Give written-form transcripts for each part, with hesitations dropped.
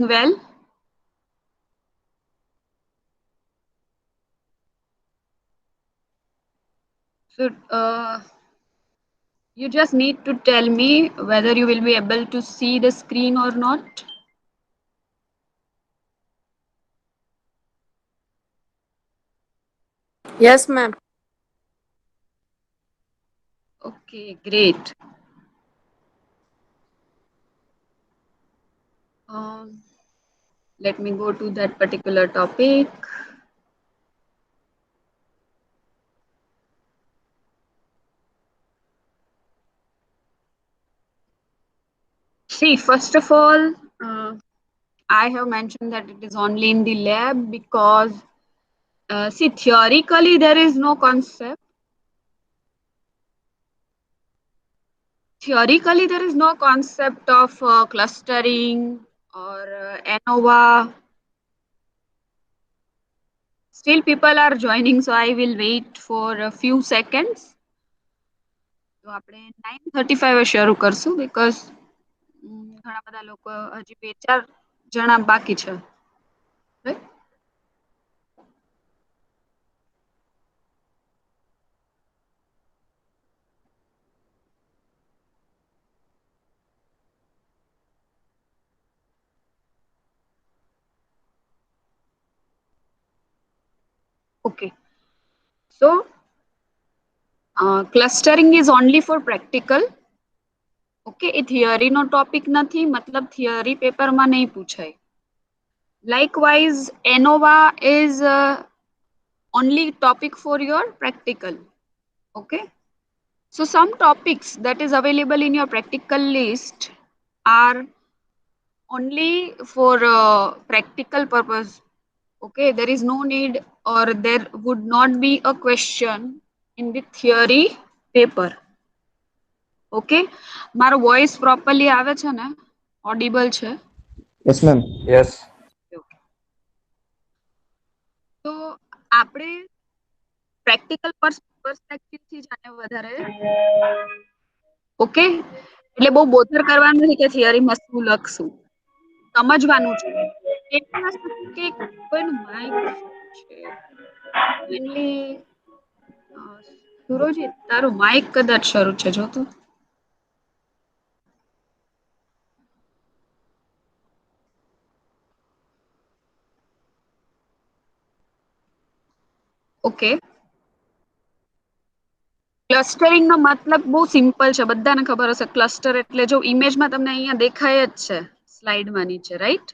Well, so you just need to tell me whether you will be able to see the screen or not. Yes, ma'am. Okay, great. Um, Let me go to that particular topic. See, first of all, I have mentioned that it is only in the lab because, see, theoretically, there is no concept. Theoretically, there is no concept of clustering or ANOVA. Still, people are joining, so I will wait for a few seconds. તો આપણે 9:35 શરૂ કરશું because ઘણા બધા લોકો હજી બે ચાર જણા બાકી છે. Right? Okay. So, clustering is only for practical. Okay એ થિયરીનો ટોપિક નથી મતલબ થિયરી પેપરમાં નહીં પૂછાય. Likewise, ANOVA is only topic for your practical. Okay. So some topics that is available in your practical list are only for practical purpose. Okay, there is no need or there would not be a question in the theory paper. Okay, મારો voice properly આવે છે ને, audible છે? Yes, ma'am. Yes. Okay. તો આપણે practical perspective થી જાણે વધારે. ઓકે, એટલે બહુ બોથર કરવાનું નથી કે થિયરીમાં શું લખશું, સમજવાનું છે. એટલી વસ્તુ કે કોઈનું માઇક છે મેનલી. સુરોજીત તારું માઇક કદાચ શરૂ છે જોતું. ઓકે, ક્લસ્ટરિંગ નો મતલબ બહુ સિમ્પલ છે, બધાને ખબર હશે. ક્લસ્ટર એટલે જો ઇમેજમાં તમને અહીંયા દેખાય જ છે સ્લાઇડમાં નીચે, રાઈટ?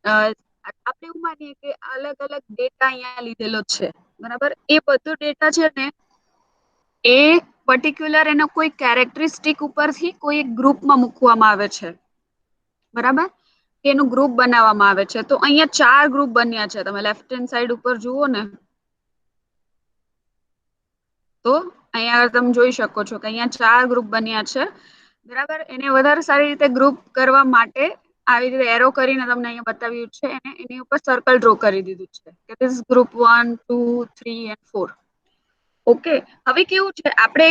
આપણે એવું માનીએ કે અલગ અલગ ડેટા અહીંયા લીધેલો છે, બરાબર? એ બધો ડેટા છે ને એ પર્ટિક્યુલર એનો કોઈ કેરેક્ટરિસ્ટિક ઉપરથી કોઈ ગ્રુપમાં મૂકવામાં આવે છે, બરાબર? એનું ગ્રુપ બનાવવામાં આવે છે. તો અહીંયા 4 ગ્રુપ બન્યા છે, તમે લેફ્ટ હેન્ડ સાઈડ ઉપર જુઓ ને તો અહીંયા તમે જોઈ શકો છો કે અહીંયા 4 ગ્રુપ બન્યા છે, બરાબર? એને વધારે સારી રીતે ગ્રુપ કરવા માટે આવી રીતે એરો કરીને તમને અહીંયા બતાવ્યું છે અને એની ઉપર સર્કલ ડ્રો કરી દીધું છે કે ધીસ ગ્રુપ 1 2 3 and 4. ઓકે, હવે કેવું છે, આપણે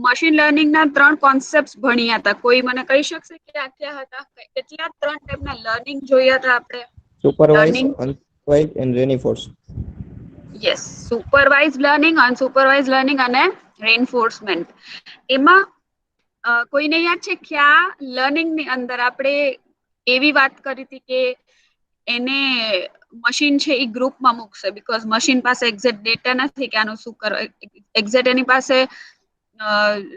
મશીન લર્નિંગ ના 3 કોન્સેપ્ટ્સ ભણ્યા હતા. કોઈ મને કહી શકશે કે આ ક્યાં હતા? કેટલા 3 ટાઈપના લર્નિંગ જોયા હતા આપણે? Supervised, learning, unsupervised, and reinforced. Yes, supervised learning, unsupervised learning અને રેઇનફોર્સમેન્ટ. એમાં કોઈને યાદ છે કે આ લર્નિંગ ની અંદર આપણે એવી વાત કરી હતી કે એને મશીન છે એ ગ્રુપમાં મૂકશે બીકોઝ મશીન પાસે એક્ઝેક્ટ ડેટા નથી કે આનું શું કરવા, એક્ઝેક્ટ એની પાસે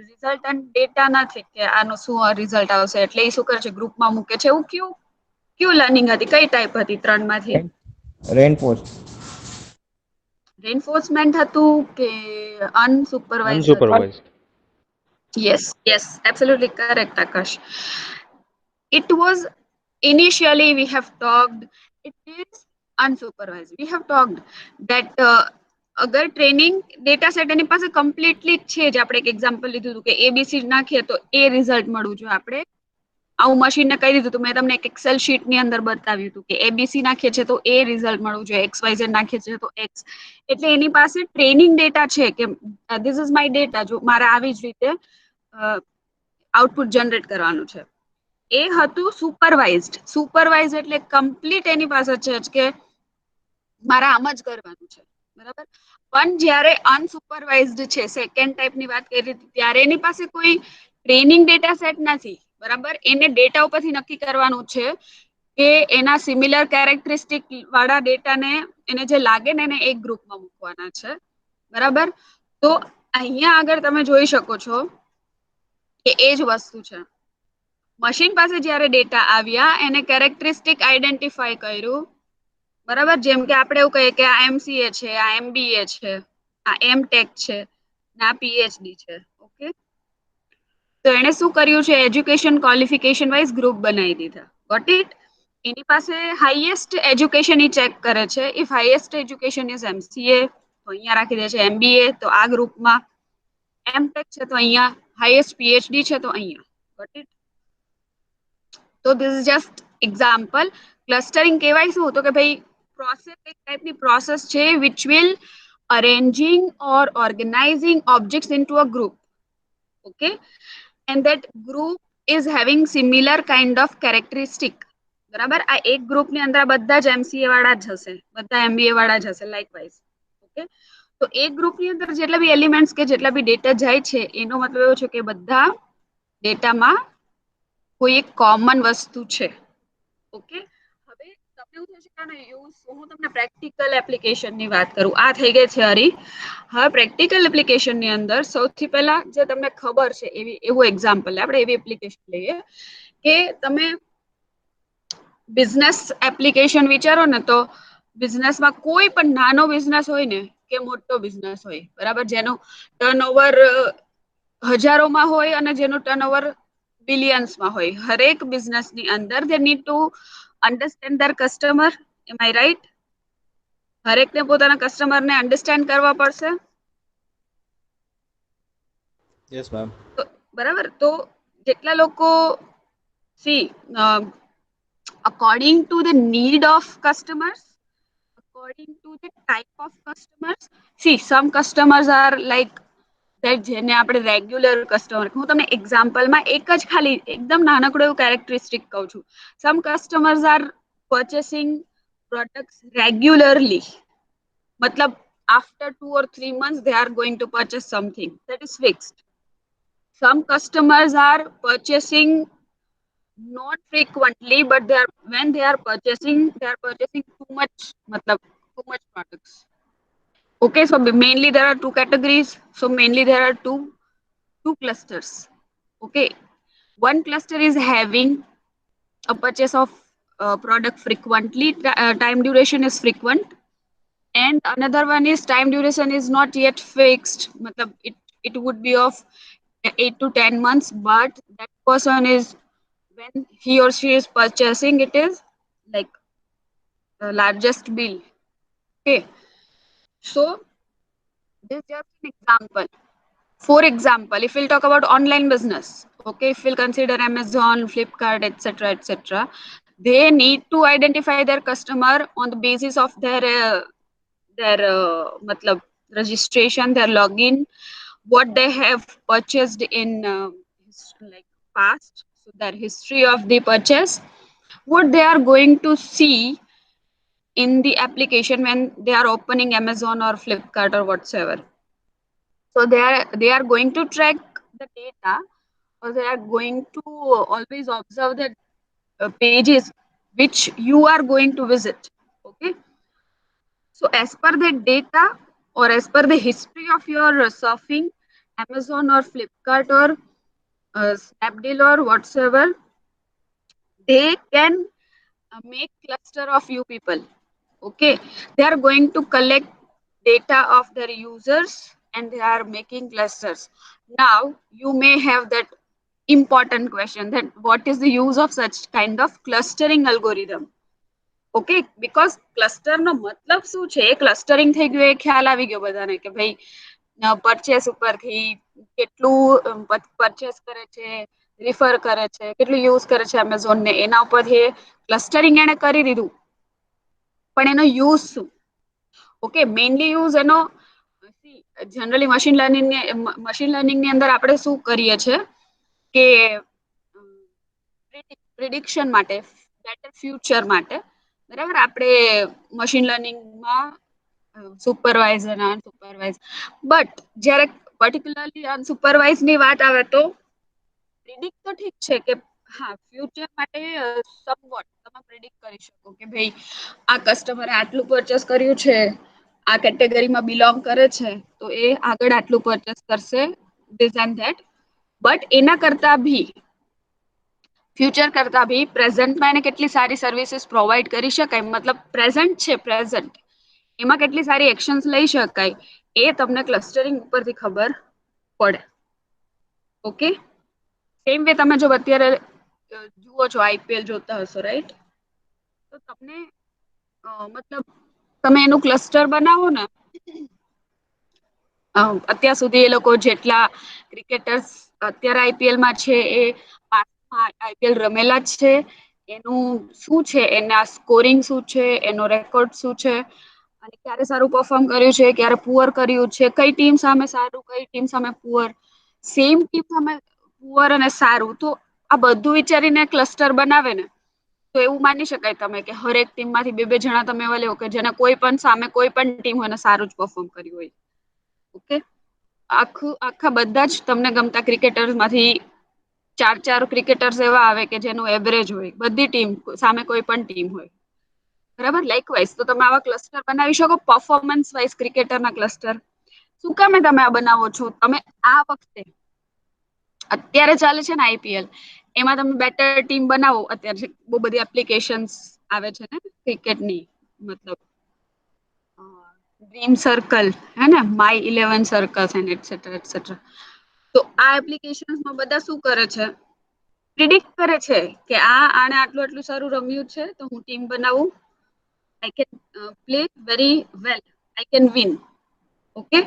રિઝલ્ટન્ટ ડેટા નથી કે આનું શું રિઝલ્ટ આવશે, એટલે એ શું કરે છે, ગ્રુપમાં મૂકે છે. એવું કયું કયું લર્નિંગ હતી, કઈ ટાઈપ હતી 3 માંથી? Reinforced. રેઇનફોર્સમેન્ટ હતું કે અનસુપરવાઇઝ હતું? Unsupervised. Yes, yes, absolutely correct, Akash. It was initially we have talked, it is unsupervised. We have talked that અગર ટ્રેનિંગ ડેટા સેટ એની પાસે કમ્પ્લીટલી છે જ, આપણે એક એક્ઝામ્પલ લીધું હતું કે એબીસી નાખીએ તો એ રિઝલ્ટ મળવું જોઈએ. આપણે આવું મશીનને કહી દીધું હતું, મેં તમને એક એક્સેલ શીટની અંદર બતાવ્યું હતું કે એબીસી નાખીએ છીએ તો એ રિઝલ્ટ મળવું જોઈએ, એક્સ વાય ઝેડ નાખીએ છીએ તો એક્સ. એટલે એની પાસે ટ્રેનિંગ ડેટા છે કે ધીસ ઇઝ માય ડેટા, જો મારે આવી જ રીતે આઉટપુટ જનરેટ કરવાનું છે. એ હતું સુપરવાઇઝડ એટલે કમ્પ્લીટ એની પાસે છે કે મારે આમ જ કરવાનું છે, બરાબર. પણ જ્યારે અનસુપરવાઇઝડ છે, સેકન્ડ ટાઈપની વાત કરી હતી, ત્યારે એની પાસે કોઈ ટ્રેનિંગ ડેટા સેટ નથી, બરાબર. એને ડેટા ઉપરથી નક્કી કરવાનું છે કે એના સિમિલર કેરેક્ટરિસ્ટિક વાળા ડેટાને એને જે લાગે ને એને એક ગ્રુપમાં મૂકવાના છે, બરાબર. તો અહીંયા આગળ તમે જોઈ શકો છો કે એ જ વસ્તુ છે. મશીન પાસે જ્યારે ડેટા આવ્યા, એને કેરેક્ટરિસ્ટિક આઈડેન્ટિફાય કર્યું, બરાબર. જેમ કે આપણે એવું કહીએ કે આ MCA છે, આ MBA છે, આ MTech છે, આ PhD છે, ઓકે. તો એને શું કર્યું છે, એજ્યુકેશન ક્વોલિફિકેશન વાઇઝ ગ્રુપ બનાવી દીધા. Got it. એની પાસે હાઈએસ્ટ એજ્યુકેશન ઈ ચેક કરે છે. If highest education is MCA તો અહીંયા રાખી દે છે, MBA તો આ ગ્રુપમાં, MTech છે તો અહીંયા, હાઈએસ્ટ PhD છે તો અહીંયા. Got it. તો this is just example. Clustering કહેવાય શું, તો કે ભાઈ પ્રોસેસ એક ટાઈપની પ્રોસેસ છે which will arranging or organizing objects into a group, okay, and that group is having similar kind of characteristic, બરાબર. આ એક ગ્રુપની અંદર બધા જ MCA વાળા જ હશે, બધા MBA વાળા જ હશે, લાઇકવાઇઝ, ઓકે. તો એક ગ્રુપની અંદર જેટલા બી એલિમેન્ટ્સ કે જેટલા બી ડેટા જાય છે, એનો મતલબ એવો છે કે બધા ડેટામાં કોઈ એક કોમન વસ્તુ છે, ઓકે. હવે તમને એવું થશે કે હું તમને પ્રેક્ટિકલ એપ્લિકેશનની વાત કરું. આ થઈ ગઈ થિયરી. હવે પ્રેક્ટિકલ એપ્લિકેશનની અંદર સૌથી પહેલા જે તમને ખબર છે એવું એક્ઝામ્પલ આપણે એવી એપ્લિકેશન લઈએ કે તમે બિઝનેસ એપ્લિકેશન વિચારો ને, તો બિઝનેસમાં કોઈ પણ નાનો બિઝનેસ હોય ને કે મોટો બિઝનેસ હોય, બરાબર, જેનો ટર્નઓવર હજારોમાં હોય અને જેનું ટર્નઓવર બિલિયન્સમાં હોય, હરેક બિઝનેસની અંદર they need to understand their customer. Am I right? હરેકને પોતાના કસ્ટમરને અન્ડરસ્ટેન્ડ કરવા પડશે, Yes, ma'am. બરાબર. તો જેટલા લોકો C according to the need of customers, according to the type of customers, see some customers are like that જેને આપણે રેગ્યુલર કસ્ટમર, હું તમને એક્ઝામ્પલમાં એક જ ખાલી એકદમ નાનકડું એવું કેરેક્ટરિસ્ટિક કહું છું. Some customers are purchasing products regularly, મતલબ after 2 or 3 months they are going to purchase something that is fixed. Some customers are purchasing not frequently, but when they are purchasing too much, matlab too much products. Okay, so mainly there are two categories. So mainly there are two clusters. Okay, one cluster is having a purchase of product frequently, time duration is frequent, and another one is time duration is not yet fixed, matlab it would be of 8 to 10 months, but that person is, when he or she is purchasing, it is like the largest bill. Okay, so this is just an example. For example, if we'll talk about online business, okay, if we'll consider Amazon, Flipkart, etc., they need to identify their customer on the basis of matlab registration, their login, what they have purchased in like past, so their history of the purchase, what they are going to see in the application when they are opening Amazon or Flipkart or whatsoever. So they are going to track the data, or they are going to always observe the pages which you are going to visit. Okay, so as per the data or as per the history of your surfing Amazon or Flipkart or Snapdeal or whatsoever, they can make cluster of you people. Okay, they are going to collect data of their users and they are making clusters. Now you may have that important question, that what is the use of such kind of clustering algorithm. Okay, because ક્લસ્ટરનો મતલબ શું છે, એ clustering થઈ ગયું, એ ખ્યાલ આવી ગયો બધાને કે ભાઈ પરચેસ ઉપરથી કેટલું પરચેસ કરે છે, રિફર કરે છે, કેટલું યુઝ કરે છે એમેઝોન ને, એના ઉપરથી ક્લસ્ટરિંગ એને કરી દીધું. પણ એનો યુઝ શું? ઓકે, મેઇનલી યુઝ એનો જનરલી મશીન લર્નિંગની અંદર આપણે શું કરીએ છીએ કે પ્રિડિક્શન માટે, બેટર ફ્યુચર માટે, બરાબર. આપણે મશીન લર્નિંગમાં સુપરવાઇઝ અને અનસુપરવાઇઝ, બટ જ્યારે પર્ટિક્યુલરલી અનસુપરવાઇઝ ની વાત આવે તો પ્રિડિક્ટ તો ઠીક છે કે હા ફ્યુચર માટે સમવોટ તમે પ્રિડિક્ટ કરી શકો કે ભાઈ આ કસ્ટમરે આટલું પરચેસ કર્યું છે, આ કેટેગરીમાં બિલોંગ કરે છે, તો એ આગળ આટલું પરચેસ કરશે, ધીસ એન્ડ ધેટ. બટ એના કરતા ભી ફ્યુચર કરતા ભી પ્રેઝન્ટમાં એને કેટલી સારી સર્વિસીસ પ્રોવાઈડ કરી શકાય, મતલબ પ્રેઝન્ટ છે પ્રેઝન્ટ, એમાં કેટલી સારી એક્શન્સ લઈ શકાય, એ તમને ક્લસ્ટરિંગ ઉપરથી ખબર પડે. ઓકે, સેમ વે તમે જો અત્યારે જુઓ છો, આઈપીએલ જોતા હશો રાઈટ, તો તમને મતલબ તમે એનું ક્લસ્ટર બનાવો ને, અત્યાર સુધી એ લોકો જેટલા ક્રિકેટર્સ અત્યારે આઈપીએલમાં છે એ આઈપીએલ રમેલા જ છે, એનું શું છે, એના સ્કોરિંગ શું છે, એનો રેકોર્ડ શું છે, અને ક્યારે સારું પરફોર્મ કર્યું છે, ક્યારે પુઅર કર્યું છે, કઈ ટીમ સામે સારું, કઈ ટીમ સામે પુઅર, સેમ ટીમ સામે પુઅર અને સારું, તો આ બધું વિચારીને ક્લસ્ટર બનાવે ને, તો એવું માની શકાય તમે કે હરેક ટીમમાંથી બે બે જણા તમે એવા લેવો કે જેને કોઈ પણ સામે કોઈ પણ ટીમ હોય ને સારું જ પરફોર્મ કર્યું હોય. ઓકે, આખા બધા જ તમને ગમતા ક્રિકેટર્સ માંથી ચાર ચાર ક્રિકેટર્સ એવા આવે કે જેનું એવરેજ હોય બધી ટીમ સામે કોઈ પણ ટીમ હોય, બરાબર. લાઇકવાઇઝ તો તમે આવા ક્લસ્ટર બનાવી શકો, પરફોર્મન્સ વાઇઝ ક્રિકેટરના ક્લસ્ટર. શું કામે તમે આ બનાવો છો? તમે આ વખતે અત્યારે ચાલે છે ને આઈપીએલ, એમાં તમે બેટર ટીમ બનાવો. અત્યારે બહુ બધી એપ્લિકેશન્સ આવે છે ને ક્રિકેટની, મતલબ ડ્રીમ સર્કલ હે ને, my 11 circles and etcetera etcetera. તો આ એપ્લિકેશન્સમાં બધા શું કરે છે, પ્રિડિક્ટ કરે છે કે આને આટલું આટલું સારું રમ્યું છે, તો હું ટીમ બનાવું, I can play very well, I can win. Okay,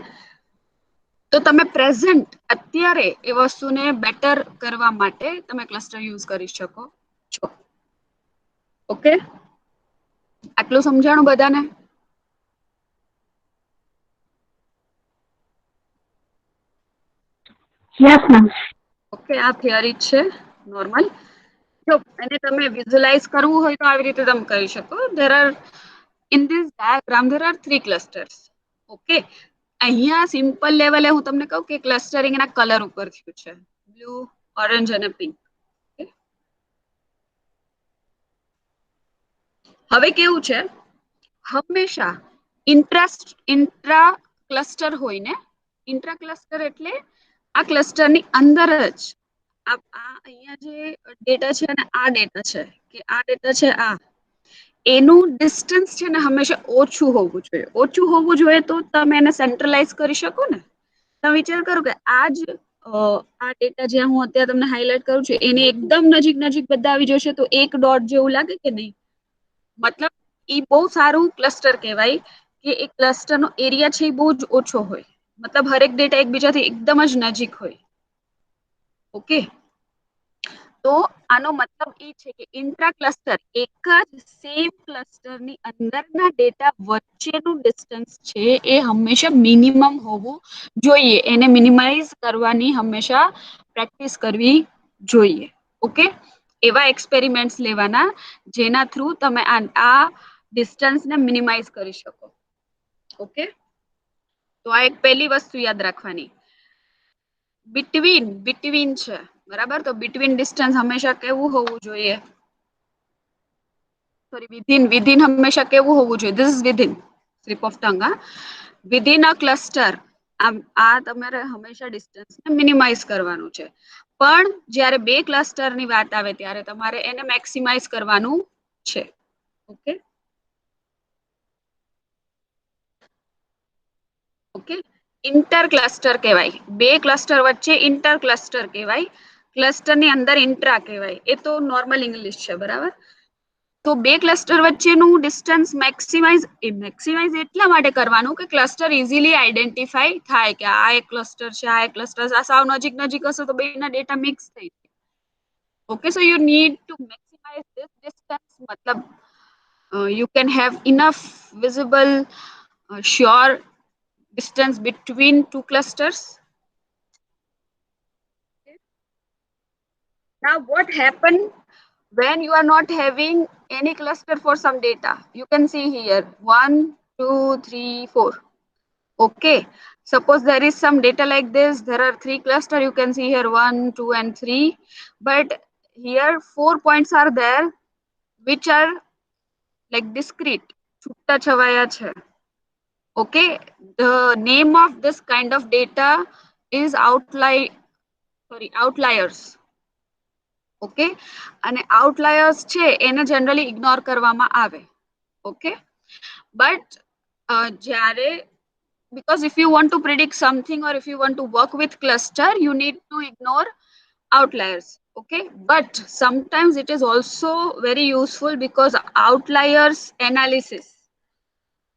તો તમે પ્રેઝન્ટ અત્યારે એ વસ્તુને બેટર કરવા માટે તમે ક્લસ્ટર યુઝ કરી શકો છો. ઓકે, આટલું સમજાણું બધાને? Yes ma'am. ઓકે, આ થિયરી છે નોર્મલ. જો એને તમે વિઝ્યુઅલાઇઝ કરવું હોય તો આવી રીતે તમે કરી શકો. There are in this diagram there are 3 clusters. Okay, અહીંયા સિમ્પલ લેવલે હું તમને કહું કે ક્લસ્ટરિંગ એના કલર ઉપર થયું છે, બ્લુ, ઓરેન્જ અને પિંક. હવે કેવું છે, હંમેશા ઇન્ટ્રા ક્લસ્ટર હોય ને, ઇન્ટ્રા ક્લસ્ટર એટલે આ ક્લસ્ટરની અંદર જ અહીંયા જે ડેટા છે અને આ ડેટા છે, કે આ ડેટા છે, આ એનું ડિસ્ટન્સ છે ને હંમેશા ઓછું હોવું જોઈએ. ઓછું હોવું જોઈએ તો તમે એને સેન્ટ્રલાઇઝ કરી શકો ને. તમે વિચાર કરો કે આ ડેટા જ્યાં હું અત્યારે તમને હાઇલાઇટ કરું છું એની એકદમ નજીક નજીક બધા આવી જશે તો એક ડોટ જેવું લાગે કે નહીં? મતલબ એ બહુ સારું ક્લસ્ટર કહેવાય કે એક ક્લસ્ટરનો એરિયા છે એ બહુ જ ઓછો હોય, મતલબ હરેક ડેટા એકબીજાથી એકદમ જ નજીક હોય. ઓકે, તો આનો મતલબ એ છે કે ઇન્ટ્રા ક્લસ્ટર એક જ સેમ ક્લસ્ટરની અંદરના ડેટા વચ્ચેનું ડિસ્ટન્સ છે એ હંમેશા મિનિમમ હોવું જોઈએ. એને મિનિમાઇઝ કરવાની હંમેશા પ્રેક્ટિસ કરવી જોઈએ. ઓકે, એવા એક્સપેરિમેન્ટ્સ લેવાના જેના થ્રુ તમે આ ડિસ્ટન્સને મિનિમાઇઝ કરી શકો. ઓકે, તો આ એક પહેલી વસ્તુ યાદ રાખવાની. બિટવીન છે, બરાબર, તો બિટવીન ડિસ્ટન્સ હંમેશા કેવું હોવું જોઈએ? સોરી, વિધિન હંમેશા કેવું હોવું જોઈએ? This is within, slip of tongue. Within a cluster આ તમારે હંમેશા ડિસ્ટન્સને મિનિમાઇઝ કરવાનું છે. પણ જ્યારે બે ક્લસ્ટરની વાત આવે ત્યારે તમારે એને મેક્સિમાઇઝ કરવાનું છે. ઓકે, ઓકે, ઇન્ટર ક્લસ્ટર કહેવાય. બે ક્લસ્ટર વચ્ચે ઇન્ટર ક્લસ્ટર કહેવાય. ક્લસ્ટરની અંદર ઇન્ટ્રા કહેવાય. એ તો નોર્મલ ઇંગ્લિશ છે, બરાબર. તો બે ક્લસ્ટર વચ્ચેનું ડિસ્ટન્સ મેક્સિમાઇઝ એટલા માટે કરવાનું કે ક્લસ્ટર ઇઝીલી આઈડેન્ટિફાઈ થાય કે આ એક ક્લસ્ટર છે, આ એક ક્લસ્ટર છે, આ સાવ નજીક નજીક હશે તો બેના ડેટા મિક્સ થઈ જાય. Okay, so you need to maximise this distance, મતલબ you can have enough visible sure distance between two clusters. Now what happen when you are not having any cluster for some data, you can see here 1 2 3 4. Okay, suppose there is some data like this, there are 3 cluster, you can see here 1 2 and 3, but here 4 points are there which are like discrete, છૂટા છવાયા છે. Okay, the name of this kind of data is outliers. Okay, અને આઉટલાયર્સ છે એને generally ignore કરવામાં આવે. Okay, but જ્યારે because if you want to predict something or if you want to work with cluster, you need to ignore outliers. Okay, but sometimes it is also very useful because outliers analysis,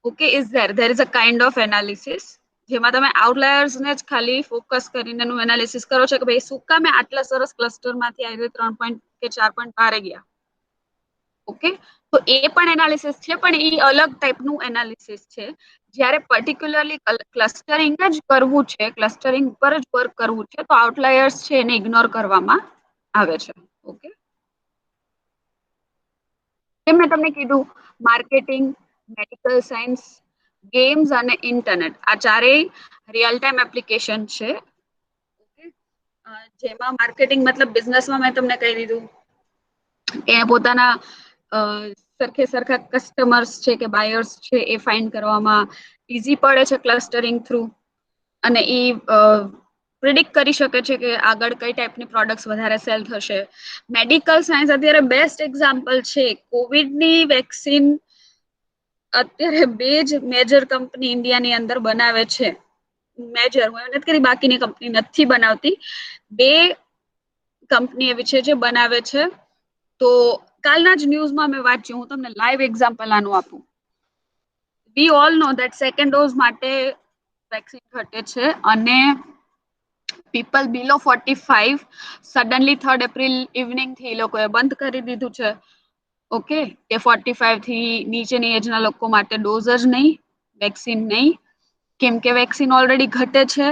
okay, is there is a kind of analysis જેમાં તમે આઉટલાયર્સ ને જ ખાલી focus કરીને એનું analysis કરો છો કે ભાઈ શું કામે આટલા સરસ ક્લસ્ટર માંથી આવી 3 પોઈન્ટ કે 4 પોઈન્ટ બહાર ગયા. ઓકે, તો એ પણ એનાલિસિસ છે, પણ એ અલગ ટાઈપનું એનાલિસિસ છે. જ્યારે પર્ટિક્યુલરલી ક્લસ્ટરિંગ જ કરવું છે, ક્લસ્ટરિંગ પર જ વર્ક કરવું છે, તો આઉટલાયર્સ છે એને ઇગ્નોર કરવામાં આવે છે. ઓકે, જેમ મેં તમને કીધું માર્કેટિંગ, મેડિકલ સાયન્સ, ગેમ્સ અને ઇન્ટરનેટ આ ચારેય રિયલ ટાઈમ એપ્લિકેશન છે. જેમાં માર્કેટિંગ મતલબ બિઝનેસમાં મેં તમને કહી દીધું કે પોતાના સરખે સરખા કસ્ટમર્સ છે કે બાયર્સ છે એ ફાઇન્ડ કરવામાં ઈઝી પડે છે ક્લસ્ટરિંગ થ્રુ, અને એ પ્રિડિક્ટ કરી શકે છે કે આગળ કઈ ટાઈપની પ્રોડક્ટ્સ વધારે સેલ થશે. મેડિકલ સાયન્સ અત્યારે બેસ્ટ એક્ઝામ્પલ છે. કોવિડની વેક્સિન અત્યારે 2 જ મેજર કંપની ઇન્ડિયાની અંદર બનાવે છે. મેજર હું એમ નથી કરી બાકીની કંપની નથી બનાવતી, 2 કંપની એવી છે જે બનાવે છે. તો કાલના જ ન્યૂઝમાં મેં વાંચ્યું, હું તમને લાઈવ એક્ઝામ્પલ આનું આપું. We all know that second dose માટે વેક્સિન ઘટે છે અને પીપલ બિલો 45 સડનલી 3rd એપ્રિલ ઇવનિંગ થી એ લોકોએ બંધ કરી દીધું છે. ઓકે, કે 45 થી નીચેની એજના લોકો માટે ડોઝ જ નહીં, વેક્સિન નહીં, કેમ કે વેક્સિન ઓલરેડી ઘટે છે.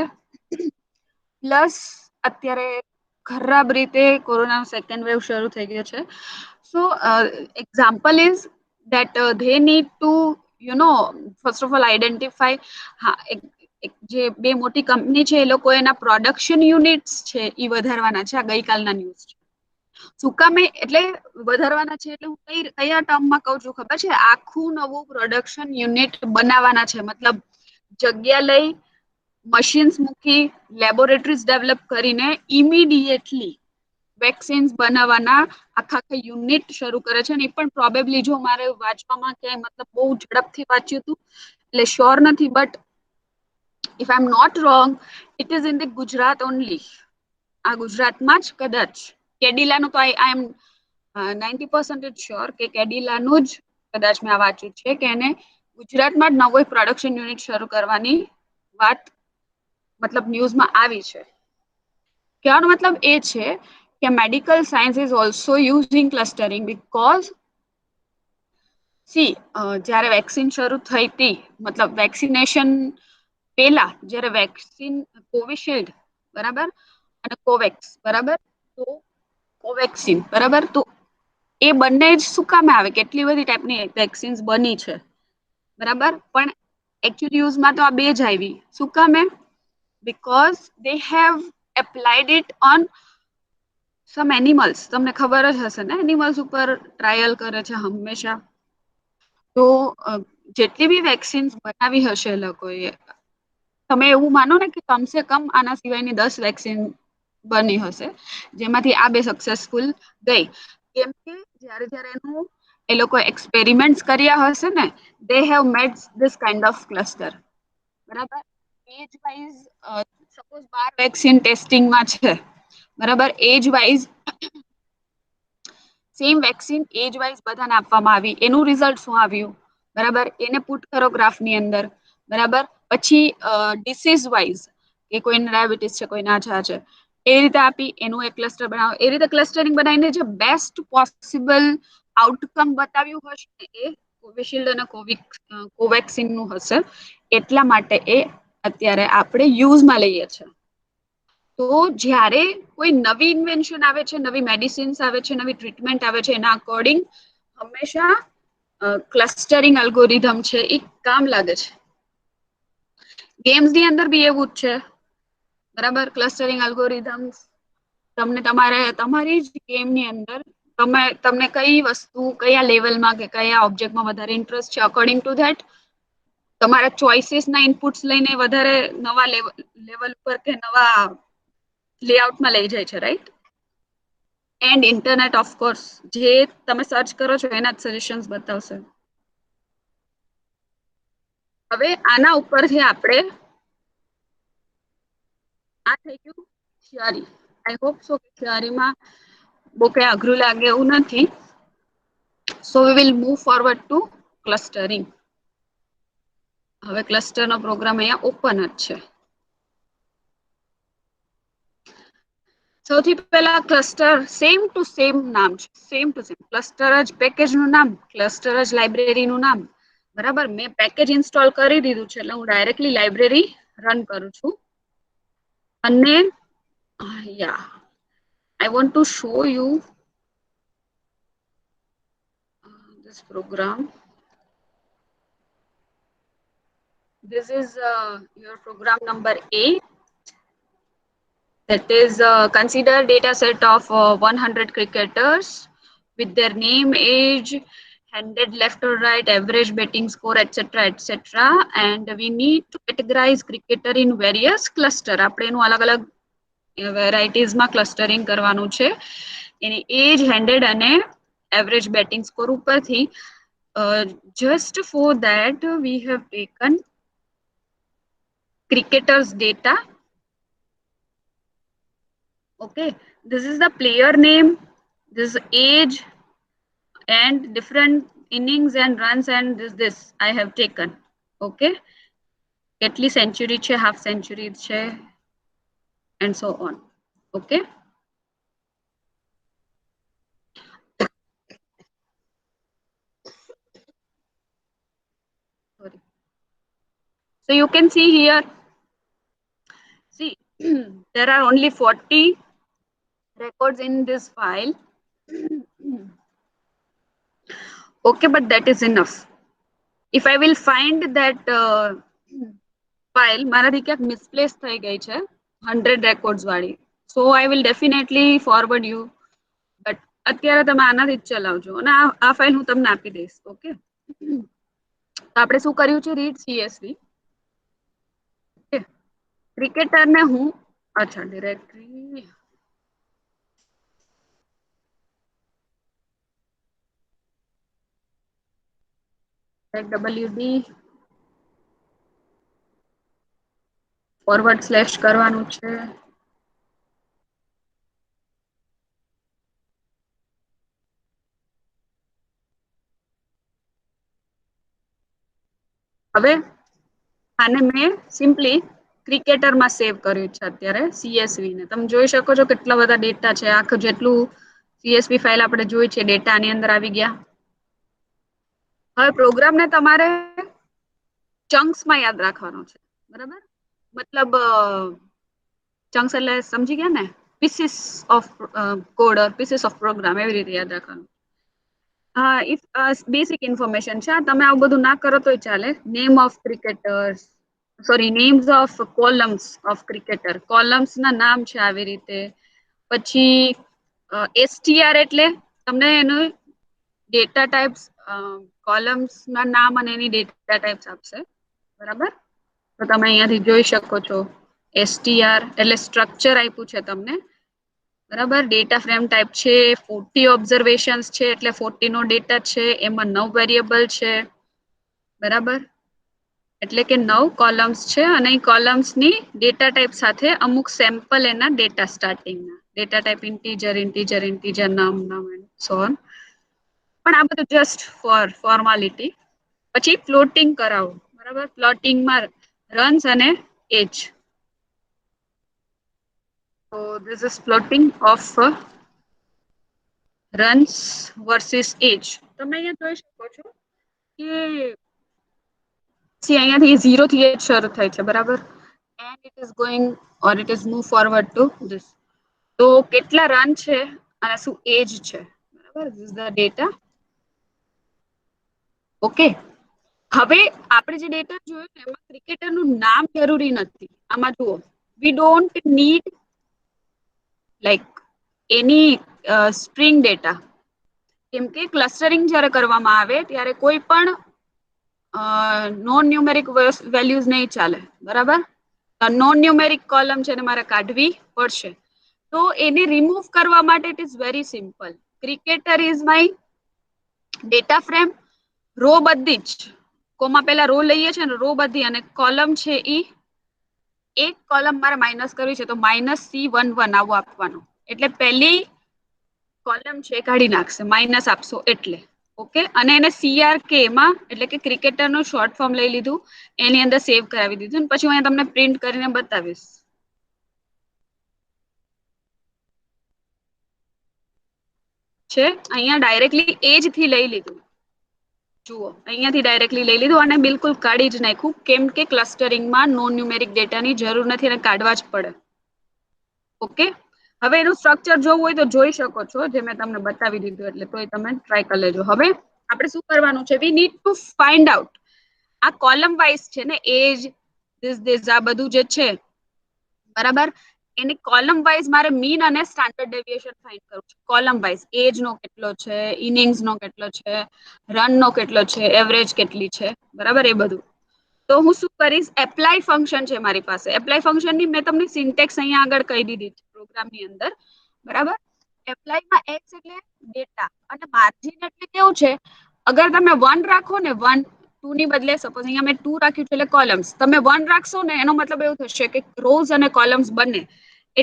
પ્લસ અત્યારે ખરાબ રીતે કોરોનાનો સેકન્ડ વેવ શરૂ થઈ ગયો છે. So example is that they need to first of all identify. હા, જે 2 મોટી કંપની છે એ લોકો એના પ્રોડક્શન યુનિટ્સ છે એ વધારવાના છે. આ ગઈકાલના ન્યૂઝ છે. શું કામે એટલે વધારવાના છે એટલે હું કયા ટર્મમાં કહું છું ખબર છે? આખું નવું પ્રોડક્શન યુનિટ બનાવવાના છે, મતલબ જગ્યા લઈ મશીન્સ મૂકી લેબોરેટરીઝ ડેવલપ કરીને ઇમિડિયેટલી વેક્સિન્સ બનાવવાના આખા યુનિટ શરૂ કરે છે. અને એ પણ પ્રોબેબલી જો મારે વાંચવામાં ક્યાંય મતલબ બહુ ઝડપથી વાંચ્યું હતું એટલે શ્યોર નથી, but if I'm not wrong, it is in the Gujarat only. આ ગુજરાતમાં જ કદાચ કેડિલાનું તો I am 90% શ્યોર કે કેડિલાનું જ કદાચ મેં આ વાંચ્યું છે કે એને ગુજરાતમાં જ નવો પ્રોડક્શન યુનિટ શરૂ કરવાની વાત મતલબ ન્યૂઝમાં આવી છે. કહેવાનો મતલબ એ છે કે medical science is also using clustering because she જ્યારે વેક્સિન શરૂ થઈ હતી, મતલબ વેક્સિનેશન પહેલા જ્યારે વેક્સિન કોવિશિલ્ડ બરાબર અને કોવેક્સ બરાબર, તો કોવેક્સિન બરાબર, તો એ બંને જ શું કામે આવે? કેટલી બધી ટાઈપની વેક્સિન્સ બની છે બરાબર, પણ એકચ્યુઅલી યુઝમાં તો આ 2 જ આવી. શું કામે? because they have applied it on some animals. તમને ખબર જ હશે ને, એનિમલ્સ ઉપર ટ્રાયલ કરે છે હંમેશા. તો જેટલી બી વેક્સિન્સ બનાવી હશે એ લોકોએ, તમે એવું માનો ને કે કમસે કમ આના સિવાયની 10 વેક્સિન બની હશે જેમાંથી આ 2 સક્સેસફુલ ગઈ. કેમ કે જ્યારે જ્યારે એનું એ લોકો એક્સપેરિમેન્ટ્સ કર્યા હશે ને, they have made this kind of cluster. બરાબર, એજ વાઇઝ સપોઝ 12 વેક્સિન ટેસ્ટિંગમાં છે બરાબર, એજ વાઇઝ સેમ વેક્સિન એજ વાઇઝ બધાને આપવામાં આવી. એનું રિઝલ્ટ શું આવ્યું બરાબર, એને પુટ કરો ગ્રાફની અંદર બરાબર. પછી ડિસીઝ વાઇઝ કે કોઈને ડાયાબિટીસ છે, કોઈને આ છે, એ રીતે આપી એનું એક ક્લસ્ટર બનાવો. એ રીતે ક્લસ્ટરિંગ બનાવીને જે બેસ્ટ પોસિબલ આઉટકમ બતાવ્યું હશે ને એ કોવિશિલ્ડ અને કોવેક્સિન નું હશે. એટલા માટે એ અત્યારે આપણે યુઝમાં લઈએ છીએ. તો જ્યારે કોઈ નવી ઇન્વેન્શન આવે છે, નવી મેડિસિન્સ આવે છે, નવી ટ્રીટમેન્ટ આવે છે, એના અકોર્ડિંગ હંમેશા ક્લસ્ટરિંગ અલ્ગોરિધમ છે એ કામ લાગે છે. ગેમ્સ ની અંદર બી એવું જ છે, બરાબર. ક્લસ્ટરિંગ અલ્ગોરિધમ્સ તમને તમારી જ ગેમની અંદર તમને કઈ વસ્તુ કયા લેવલમાં કે કયા ઓબ્જેક્ટમાં વધારે ઇન્ટરેસ્ટ છે, અકોર્ડિંગ ટુ ધેટ તમારા ચોઇસીસ ના ઇનપુટ્સ લઈને વધારે નવા લેવલ પર કે નવા લેઆઉટમાં લઈ જાય છે, રાઈટ. એન્ડ ઇન્ટરનેટ ઓફકોર્સ જે તમે સર્ચ કરો છો એના જ સજેશન્સ બતાવશે. હવે આના ઉપરથી આપણે આ થઈ ગયું થિયરી. આઈ હોપ સો કે થિયરીમાં બહુ કઈ અઘરું લાગે એવું નથી. So we will move forward to clustering. હવે ક્લસ્ટરનો પ્રોગ્રામ અહીંયા ઓપન જ છે. સૌથી પહેલા ક્લસ્ટર સેમ ટુ સેમ નામ છે, સેમ ટુ સેમ. ક્લસ્ટર જ પેકેજનું નામ, ક્લસ્ટર જ લાઇબ્રેરીનું નામ, બરાબર. મેં પેકેજ ઇન્સ્ટોલ કરી દીધું છે એટલે હું ડાયરેક્ટલી લાઇબ્રેરી રન કરું છું. અને યા I want to show you this program. This is your program number 8. That is consider data set of 100 cricketers with their name, age, handed left or right, average betting score, etc., etc. And we need to categorize cricketer in various cluster. આપણે એનું અલગ-અલગ વેરાઇટીઝમાં clustering કરવાનું છે. એની એજ, handed અને average batting score ઉપરથી just for that we have taken cricketers data. Okay, this is the player name, this age and different innings and runs, and this I have taken. Okay, કેટલી century છે, half century છે, and so on. Okay, sorry. So you can see here, see there are only 40 records in this file. Okay, but that is enough. If I will find that file મારાથી ક્યાંક misplace થઈ ગઈ છે 100 records વાળી, so I will definitely forward you. But અત્યારે તમે આનાથી જ ચલાવજો અને આ ફાઇલ હું તમને આપી દઈશ. ઓકે, તો આપણે શું કર્યું છે, રીડ CSV. ઓકે, ક્રિકેટરને હું અચ્છા ડિરેક્ટરી WD / કરવાનું છે. હવે આને મેં સિમ્પલી ક્રિકેટરમાં સેવ કર્યું છે અત્યારે CSV ને. તમે જોઈ શકો છો કેટલા બધા ડેટા છે, આખું જેટલું CSV ફાઇલ આપણે જોઈ છે ડેટા આની અંદર આવી ગયા. હવે પ્રોગ્રામને તમારે ચંક્સમાં યાદ રાખવાનો છે, બરાબર. મતલબ ચંક્સ એટલે સમજી ગયા ને, pieces of code or pieces of program, એવી રીતે યાદ રાખવાનું. હા, ઇફ બેસિક ઇન્ફોર્મેશન છે, તમે આવું બધું ના કરો તોય ચાલે. Name of cricketers, sorry, names of columns of cricketer, columns ના નામ છે આવી રીતે. પછી STR એટલે તમને એનું ડેટા ટાઈપ્સ, કોલમ્સ ના નામ અને એની ડેટા ટાઈપ્સ આપશે, બરાબર. તો તમે અહીંયાથી જોઈ શકો છો STR એટલે સ્ટ્રક્ચર આપ્યું છે તમને, બરાબર. ડેટા ફ્રેમ ટાઈપ છે 40 ઓબ્ઝર્વેશન્સ છે એટલે 40 નો ડેટા છે, એમાં 9 વેરિયેબલ છે, બરાબર. એટલે કે 9 કોલમ્સ છે અને એ કોલમ્સની ડેટા ટાઈપ સાથે અમુક સેમ્પલ એના ડેટા સ્ટાર્ટિંગના data type integer integer integer નામ એન્ડ સો ઓન. પણ આ બધું જસ્ટ ફોર ફોર્માલિટી. પછી પ્લોટિંગ કરાવો, બરાબર. પ્લોટિંગમાં રન્સ અને એજ. So this is plotting of runs versus age. તમે અહીંયા જોઈ શકો છો કે અહીંયાથી 0 થી 8 શરૂ થાય છે, બરાબર. it is going or it is move forward to this. તો કેટલા રન છે અને શું એજ છે, બરાબર? This is the data. Okay, હવે આપણે જે ડેટા જોયો ને એમાં ક્રિકેટરનું નામ જરૂરી નથી. આમાં જુઓ, we don't need like any string data. કેમ કે ક્લસ્ટરિંગ જ્યારે કરવામાં આવે ત્યારે કોઈ પણ નોન ન્યુમેરિક વેલ્યુઝ નહીં ચાલે, બરાબર? નોન ન્યુમેરિક કોલમ છે ને મારે કાઢવી પડશે. તો એને રિમૂવ કરવા માટે it is very simple. Cricketer is my data frame, row બધી જ, કોમા પહેલા રો લઈએ છે ને, રો બધી, અને કોલમ છે ઈ એક કોલમ મારે માઇનસ કરવી છે તો -C11 આવું આપવાનું. એટલે પહેલી કોલમ છે કાઢી નાખશે, માઇનસ આપશો એટલે. ઓકે, અને એને CRK માં એટલે કે ક્રિકેટરનું શોર્ટ ફોર્મ લઈ લીધું, એની અંદર સેવ કરાવી દીધું, અને પછી હું અહીંયા તમને પ્રિન્ટ કરીને બતાવીશ. છે અહીંયા ડાયરેક્ટલી એજ થી લઈ લીધું. જુઓ, અહીંયાથી ડાયરેક્ટલી લઈ લીધું અને બિલકુલ કાઢી જ નાખ્યું, કેમ કે ક્લસ્ટરિંગમાં નોન ન્યુમેરિક ડેટાની જરૂર નથી અને કાઢવા જ પડે. ઓકે, હવે એનું સ્ટ્રક્ચર જોવું હોય તો જોઈ શકો છો, જે મેં તમને બતાવી દીધું, એટલે તોય તમે ટ્રાય કરી લેજો. હવે આપણે શું કરવાનું છે, we need to find out આ કોલમ વાઇઝ છે ને, એજ ધીસ આ બધું જે છે, બરાબર? એની કોલમ વાઇઝ મારે મીન અને સ્ટાન્ડર્ડ ડેવિએશન ફાઇન્ડ કરવું છે. કોલમ વાઇઝ એજ નો કેટલો છે, ઇનિંગ્સ નો કેટલો છે, રન નો કેટલો છે, એવરેજ કેટલી છે, બરાબર? એ બધું. તો હું શું કરીશ, એપ્લાય ફંક્શન છે મારી પાસે. એપ્લાય ફંક્શન ની મેં તમને સિન્ટેક્સ અહીંયા આગળ કહી દીધી છે પ્રોગ્રામની અંદર, બરાબર? એપ્લાયમાં એક્સ એટલે ડેટા અને માર્જિન એટલે કેવું છે, અગર તમે 1 રાખો ને, 1 2 ની બદલે સપોઝ અહીંયા મેં 2 રાખ્યું છે એટલે કોલમ્સ, તમે 1 રાખશો ને એનો મતલબ એવું થશે કે રોઝ અને કોલમ્સ બંને.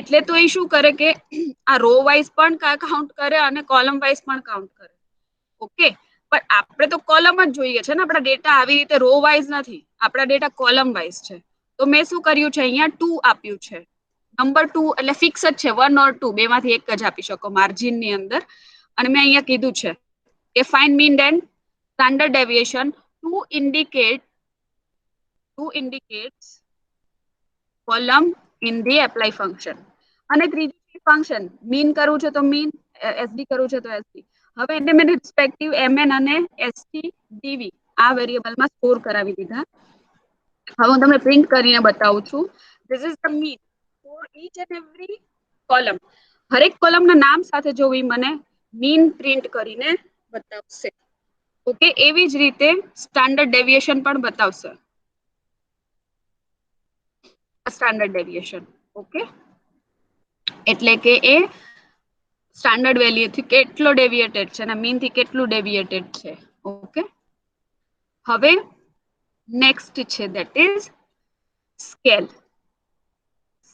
એટલે તો એ શું કરે કે આ રો વાઇઝ પણ કાઉન્ટ કરે અને કોલમ વાઇઝ પણ કાઉન્ટ કરે. ઓકે, પણ આપણે તો કોલમ જ જોઈએ છે ને, આપણા ડેટા આવી રીતે રો વાઇઝ નથી, આપણા ડેટા કોલમ વાઇઝ છે. તો મેં શું કર્યું છે, અહીંયા 2 આપ્યું છે. નંબર 2 એટલે ફિક્સ જ છે, 1 ઓર 2 બેમાંથી એક જ આપી શકો માર્જિન ની અંદર. અને મેં અહીંયા કીધું છે કે find mean and standard deviation to indicates column in the apply function. અને ત્રીજું ફંક્શન મીન કરવું છે તો મીન, એસડી કરવું છે તો એસડી. હવે એને મેં રિસ્પેક્ટિવ mn અને st dv આ વેરિયેબલમાં સ્ટોર કરાવી દીધા. હવે હું તમને પ્રિન્ટ કરીને બતાવું છું. This is the mean for each and every column. હરેક કોલમના નામ સાથે જોવી મને મીન પ્રિન્ટ કરીને બતાવશે. ઓકે, એવી જ રીતે સ્ટાન્ડર્ડ ડેવિએશન પણ બતાવશે. સ્ટાન્ડર્ડ ડેવિએશન, ઓકે, એટલે કે એ સ્ટાન્ડર્ડ વેલ્યુ થી કેટલો ડેવિએટેડ છે અને મીન થી કેટલું ડેવિએટેડ છે. ઓકે, હવે નેક્સ્ટ છે that is scale.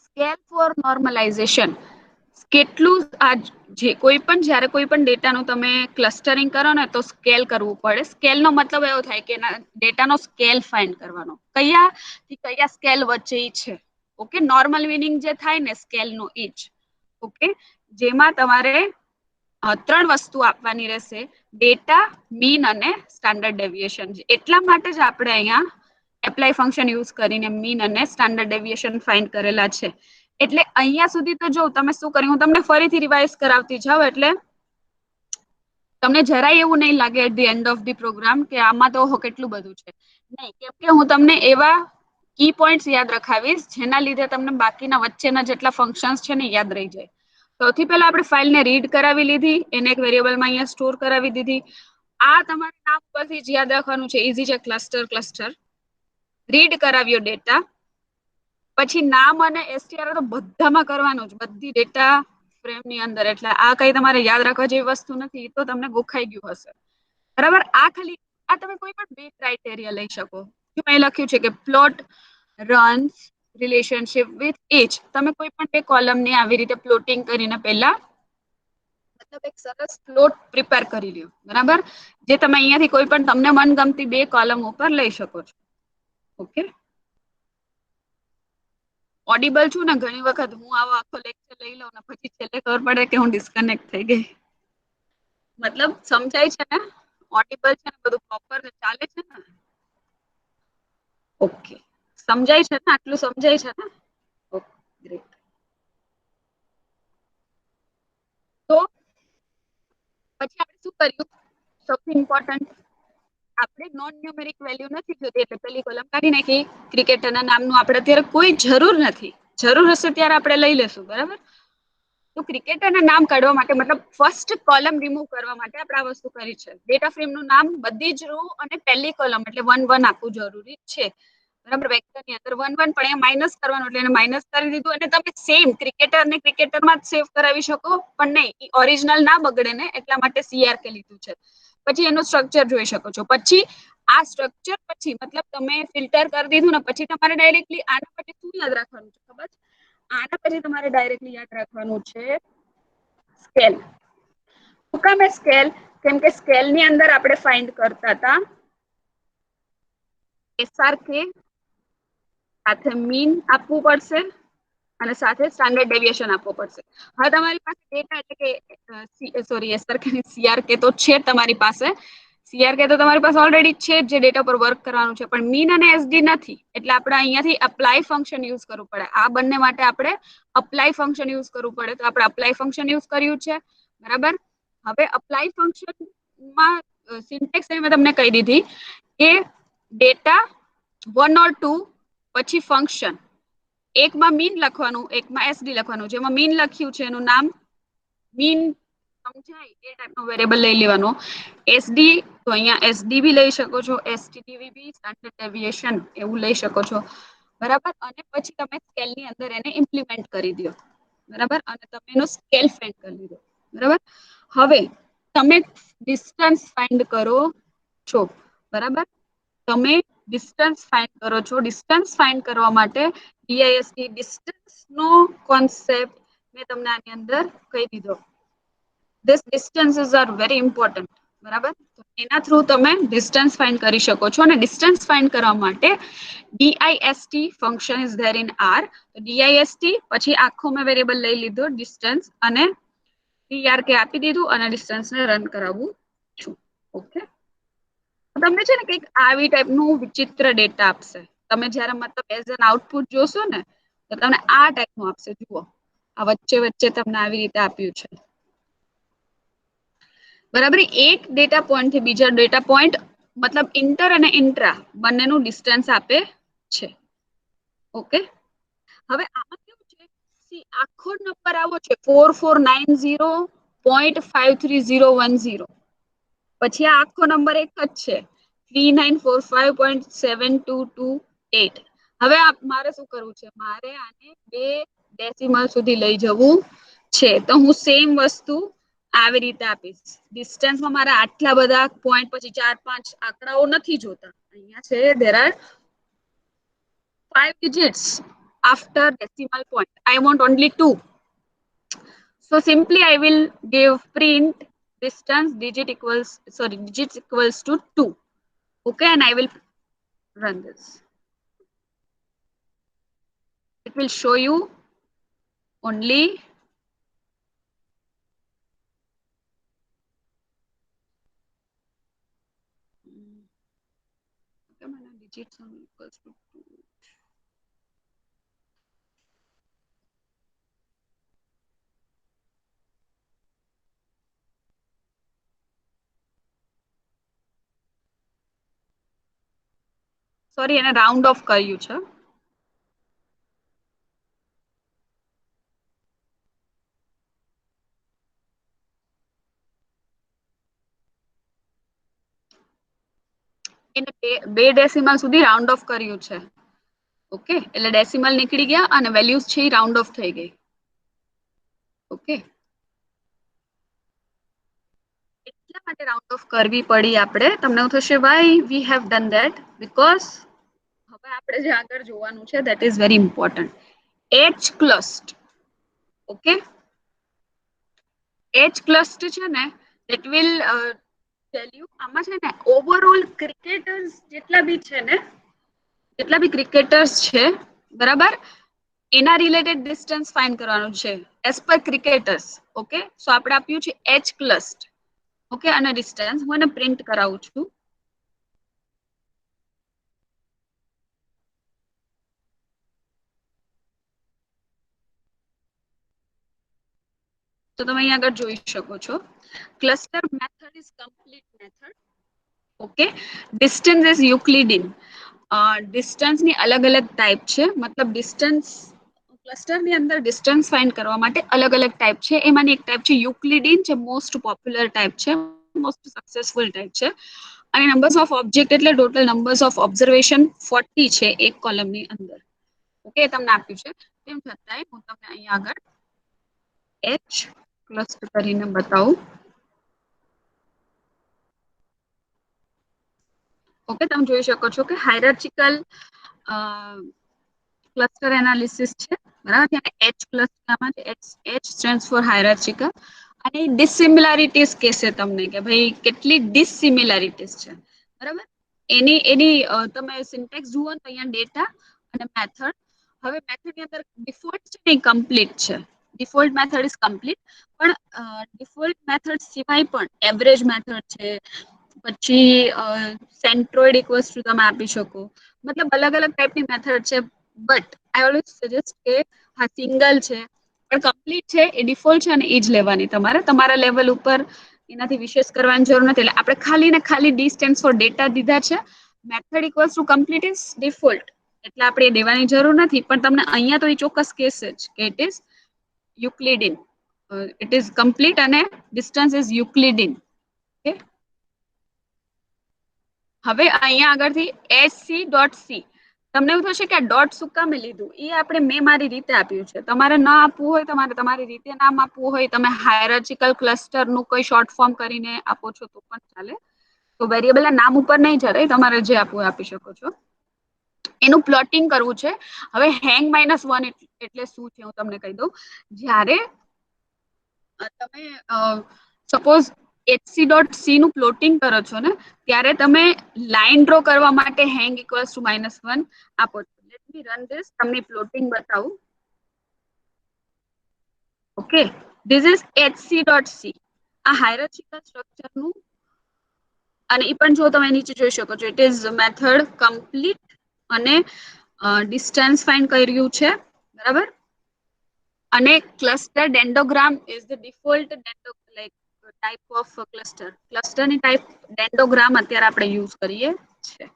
Scale for normalization. કેટલું આ જે કોઈ પણ જ્યારે કોઈ પણ ડેટાનું તમે ક્લસ્ટરિંગ કરો ને તો સ્કેલ કરવું પડે. સ્કેલ નો મતલબ એવો થાય કે ડેટાનો સ્કેલ ફાઇન્ડ કરવાનો, કયા થી કયા સ્કેલ વચ્ચે છે. ઓકે, નોર્મલ મીનિંગ જે થાય ને સ્કેલ નો ઈ જ. ઓકે, જેમાં તમારે 3 વસ્તુ આપવાની રહેશે, ડેટા, મીન અને સ્ટાન્ડર્ડ ડેવિએશન. એટલા માટે જ આપણે અહીંયા એપ્લાય ફંક્શન યુઝ કરીને મીન અને સ્ટાન્ડર્ડ ડેવિએશન ફાઇન્ડ કરેલા છે. એટલે અહીંયા સુધી તો જો તમે શું કર્યું, હું તમને ફરીથી રિવાઇઝ કરાવતી જાઉં એટલે તમને જરાય એવું નહીં લાગે at the end of the program કે આમાં તો કેટલું બધું છે. નહીં, કેમ કે હું તમને એવા કી પોઈન્ટ્સ યાદ રખાવીશ જેના લીધે તમને બાકીના વચ્ચેના જેટલા ફંક્શન્સ છે ને યાદ રહી જાય. સૌથી પહેલા આપણે ફાઇલને રીડ કરાવી લીધી, એને એક વેરિયેબલમાં અહીંયા સ્ટોર કરાવી દીધી. આ તમારે નામ પરથી જ યાદ રાખવાનું છે, ઇઝી છે. ક્લસ્ટર રીડ કરાવ્યો ડેટા, પછી નામ અને str તો બધામાં કરવાનું જ, બધી ડેટા ફ્રેમ ની અંદર. એટલે આ કઈ તમારે યાદ રાખવા જેવી વસ્તુ નથી, તો તમને ગોખાઈ ગયું હશે, બરાબર? આ ખાલી આ તમે કોઈ પણ 2 ક્રાઇટેરિયા લઈ શકો. મેં લખ્યું છે કે પ્લોટ રન્સ રિલેશનશિપ વિથ એજ. તમે કોઈ પણ 2 કોલમ ની આવી રીતે પ્લોટિંગ કરીને પહેલા મતલબ એક સરસ પ્લોટ પ્રિપેર કરી લ્યો, બરાબર? જે તમે અહીંયાથી કોઈ પણ તમને મનગમતી 2 કોલમ ઉપર લઈ શકો છો. ઓકે, ઓડિબલ છું ને? ઘણી વખત હું આવો આખો લેક્ચર લઈ લઉં ને પછી છેલ્લે ખબર પડે કે હું ડિસ્કનેક્ટ થઈ ગઈ. મતલબ સમજાય છે ને? ઓડિબલ છે ને? બધું પ્રોપર ચાલે છે ને? ઓકે, સમજાય છે ને? આટલું સમજાય છે ને? પછી આપણે શું કર્યું, સૌથી ઇમ્પોર્ટન્ટ, આપણે નોન ન્યુમેરિક વેલ્યુ નથી જોતી એટલે પેલી કોલમ કાઢી નાખી. ક્રિકેટરના નામનું આપણે અત્યારે કોઈ જરૂર નથી, જરૂર હશે ત્યારે આપણે લઈ લેશું, બરાબર. તો ક્રિકેટરના નામ કાઢવા માટે, મતલબ ફર્સ્ટ કોલમ રિમૂવ કરવા માટે આપણે આ વસ્તુ કરી છે. ડેટા ફ્રેમનું નામ બધી જ રો અને પહેલી કોલમ એટલે 1 1 આપવું જરૂરી છે, બરાબર. વેક્ટરની અંદર 1 1 પણ અહીંયા માઇનસ કરવાનું એટલે એને માઇનસ કરી દીધું. અને તમે સેમ ક્રિકેટરને ક્રિકેટરમાં જ સેવ કરાવી શકો, પણ નહીં, ઓરિજિનલ ના બગડે ને એટલા માટે CRK લીધું છે. પછી એનું સ્ટ્રક્ચર જોઈ શકો છો. પછી આ સ્ટ્રક્ચર પછી મતલબ તમે ફિલ્ટર કરી દીધું ને પછી તમારે ડાયરેક્ટલી આના પછી શું યાદ રાખવાનું છે ખબર છે? આના પછી તમારે ડાયરેક્ટલી યાદ રાખવાનું છે સ્કેલ. શું કામ સ્કેલ? કેમ કે સ્કેલ ની અંદર આપણે ફાઇન્ડ કરતા હતા SRK, સાથે મીન આપવું પડશે અને સાથે સ્ટાન્ડર્ડ ડેવિએશન આપવો પડશે. હવે તમારી પાસે ડેટા એટલે કે સોરી CRK તો છે તમારી પાસે. CRK તો તમારી પાસે ઓલરેડી છે જે ડેટા પર વર્ક કરવાનું છે, પણ મીન અને SD નથી. એટલે આપણે અહીંયાથી અપ્લાય ફંક્શન યુઝ કરવું પડે. આ બંને માટે આપણે અપ્લાય ફંક્શન યુઝ કરવું પડે. તો આપણે અપ્લાય ફંક્શન યુઝ કર્યું છે, બરાબર. હવે અપ્લાય ફંક્શનમાં સિન્ટેક્સ મેં તમને કહી દીધી કે ડેટા 1 or 2 પછી ફંક્શન. એકમાં મીન લખવાનું, એકમાં SD લખવાનું. જેમાં મીન લખ્યું છે એનું નામ મીન સમજાય એ ટાઈપનો વેરિયેબલ લઈ લેવાનો. SD તો અહીંયા SD બી લઈ શકો છો, STDV બી, સ્ટાન્ડર્ડ ડેવિએશન એવું લઈ શકો છો, બરાબર. અને પછી તમે સ્કેલની અંદર એને ઇમ્પ્લિમેન્ટ કરી દો, બરાબર. અને તમે એનો સ્કેલ ફાઇન્ડ કરી દો, બરાબર. હવે તમે ડિસ્ટન્સ ફાઇન્ડ કરો છો, બરાબર. તમે ડિસ્ટન્સ ફાઇન્ડ કરો છો. ડિસ્ટન્સ ફાઇન્ડ કરવા માટે DIST ડિસ્ટન્સ નો કોન્સેપ્ટ મેં તમને આની અંદર કહી દીધો. This distances are very important, બરાબર. એના થ્રુ તમે ડિસ્ટન્સ ફાઇન્ડ કરી શકો છો. અને ડિસ્ટન્સ ફાઇન્ડ કરવા માટે DIST function is there in R. તો DIST પછી આખો મેં વેરિયેબલ લઈ લીધો ડિસ્ટન્સ અને CRK આપી દીધું અને ડિસ્ટન્સને રન કરાવું છું. ઓકે, તમને છે ને કંઈક આવી ટાઈપનું વિચિત્ર ડેટા આપશે. તમે જ્યારે મતલબ એઝ એન આઉટપુટ જોશો ને તો તમને આ ટાઈપનું આપશે. જુઓ, આ વચ્ચે વચ્ચે તમને આવી રીતે આપ્યું છે, બરાબર. એક ડેટા પોઈન્ટ થી બીજા ડેટા પોઈન્ટ મતલબ ઇન્ટર અને ઇન્ટ્રા બંનેનું ડિસ્ટન્સ આપે છે. ઓકે, હવે આમાં કેવું છે, આખો નંબર આવો છે 4490.53010. પછી આ આખો નંબર એક જ છે 3945.7228. હવે મારે શું કરવું છે? મારે આને 2 ડેસિમલ સુધી લઈ જવું છે. તો હું સેમ વસ્તુ આવી રીતે આપીશ. ડિસ્ટન્સમાં મારે આટલા બધા પોઈન્ટ પછી 4 5 આંકડાઓ નથી જોતા. અહીંયા છે there are 5 digits after decimal point. I want only 2. So simply I will give print distance digits equals to 2. Okay, and I will run this. It will show you only digits equals to 2. Sorry, એને round of કર્યું છે. એને 2 decimal સુધી round of કર્યું છે. Okay, એટલે decimal નીકળી ગયા અને વેલ્યુઝ છે એ રાઉન્ડ ઓફ થઈ ગઈ. ઓકે, એટલા માટે રાઉન્ડ ઓફ કરવી પડી આપણે. તમને એવું થશે why we have done that, because હવે આપણે જે આગળ જોવાનું છે that is very important. Hclust. Okay, hclust છે ને ધેટ વિલ ટેલ યુ. આમાં છે ને ઓવરઓલ ક્રિકેટર્સ જેટલા બી છે ને, જેટલા બી ક્રિકેટર્સ છે, બરાબર, એના રિલેટેડ ડિસ્ટન્સ ફાઇન્ડ કરવાનું છે એઝ પર ક્રિકેટર્સ. ઓકે, સો આપણે આપ્યું છે એચ ક્લસ્ટ. ઓકે, અને ડિસ્ટન્સ હું એને પ્રિન્ટ કરાવું છું. તો તમે અહીંયા આગળ જોઈ શકો છો cluster method is complete method. Okay, distance is euclidean. Distance ની અલગ અલગ ટાઈપ છે, મતલબ ડિસ્ટન્સ ક્લસ્ટર ની અંદર ડિસ્ટન્સ ફાઇન્ડ કરવા માટે અલગ અલગ ટાઈપ છે. એમાંની એક ટાઈપ છે યુક્લિડિન, જે મોસ્ટ પોપ્યુલર ટાઈપ છે, મોસ્ટ સક્સેસફુલ ટાઈપ છે. અને નંબર્સ ઓફ ઓબ્જેક્ટ એટલે ટોટલ નંબર્સ ઓફ ઓબ્ઝર્વેશન 40 છે એક કોલમની અંદર. ઓકે, તમને આપ્યું છે. તેમ છતાંય હું તમને અહીંયા આગળ એચ ક્લસ્ટર કરીને બતાવું. ઓકે, તમે જોઈ શકો છો કે હાયરાર્ચિકલ ક્લસ્ટર એનાલિસિસ છે, બરાબર. ત્યાં એચ ક્લસ્ટરમાં છે, એચ સ્ટેન્ડ્સ ફોર હાયરાર્ચિકલ. અને ડિસિમિલારિટીઝ કહેશે તમને કે ભાઈ કેટલી ડિસિમિલારિટીઝ છે, બરાબર. એની તમે સિન્ટેક્સ જુઓ તો અહીંયા ડેટા અને મેથડ. હવે મેથડ ની અંદર ડિફોલ્ટ છે ને કમ્પ્લીટ છે. Default method is complete. પણ ડિફોલ્ટ મેથડ સિવાય પણ એવરેજ મેથડ છે, પછી સેન્ટ્રોઇડ ઇક્વલ્સ ટુ તમે આપી શકો, મતલબ અલગ અલગ ટાઈપની મેથડ છે. બટ આઈ ઓલવેઝ સજેસ્ટ કે હા સિંગલ છે પણ કમ્પ્લીટ છે એ ડિફોલ્ટ છે અને એ જ લેવાની તમારે તમારા લેવલ ઉપર. એનાથી વિશેષ કરવાની જરૂર નથી. એટલે આપણે ખાલી ને ખાલી ડી સ્ટેન્ડ્સ ફોર ડેટા દીધા છે. Method equals to complete is default, એટલે આપણે દેવાની જરૂર નથી. પણ તમને અહીંયા તો એ ચોક્કસ કહેશે જ કે it is euclidean, it is complete અને ડિસ્ટન્સ ઇઝ યુક્લિડિન. ઓકે, હવે અહીંયા આગળથી SC.C. તમને એવું થશે કે આ ડોટ શું કામે લીધું? એ આપણે મેં મારી રીતે આપ્યું છે. તમારે ના આપવું હોય, તમારે તમારી રીતે નામ આપવું હોય, તમે હાયરાર્ચિકલ ક્લસ્ટરનું કોઈ શોર્ટ ફોર્મ કરીને આપો છો તો પણ ચાલે. તો વેરિયેબલના નામ ઉપર નહીં ચાલે, તમારે જે આપવું આપી શકો છો. એનું પ્લોટિંગ કરવું છે. હવે હેંગ -1 એટલે શું છે હું તમને કહી દઉં. જ્યારે તમે સપોઝ HC.C નું પ્લોટિંગ કરો છો ને, ત્યારે તમે લાઈન ડ્રો કરવા માટે હેંગ ઇક્વલ્સ ટુ -1 આપો છો. લેટ મી રન ધીસ, તમને પ્લોટિંગ બતાવું. Okay, this is HC.C. આ હાયરાર્ચિકલ સ્ટ્રક્ચરનું, અને એ પણ જો તમે નીચે જોઈ શકો છો, ઇટ ઇઝ મેથડ કમ્પ્લીટ અને ડિસ્ટન્સ ફાઇન્ડ કર્યું છે, બરાબર. અને cluster dendrogram is the default type of cluster. ક્લસ્ટરની ટાઈપ ડેન્ડોગ્રામ અત્યારે આપણે યુઝ કરીએ છીએ.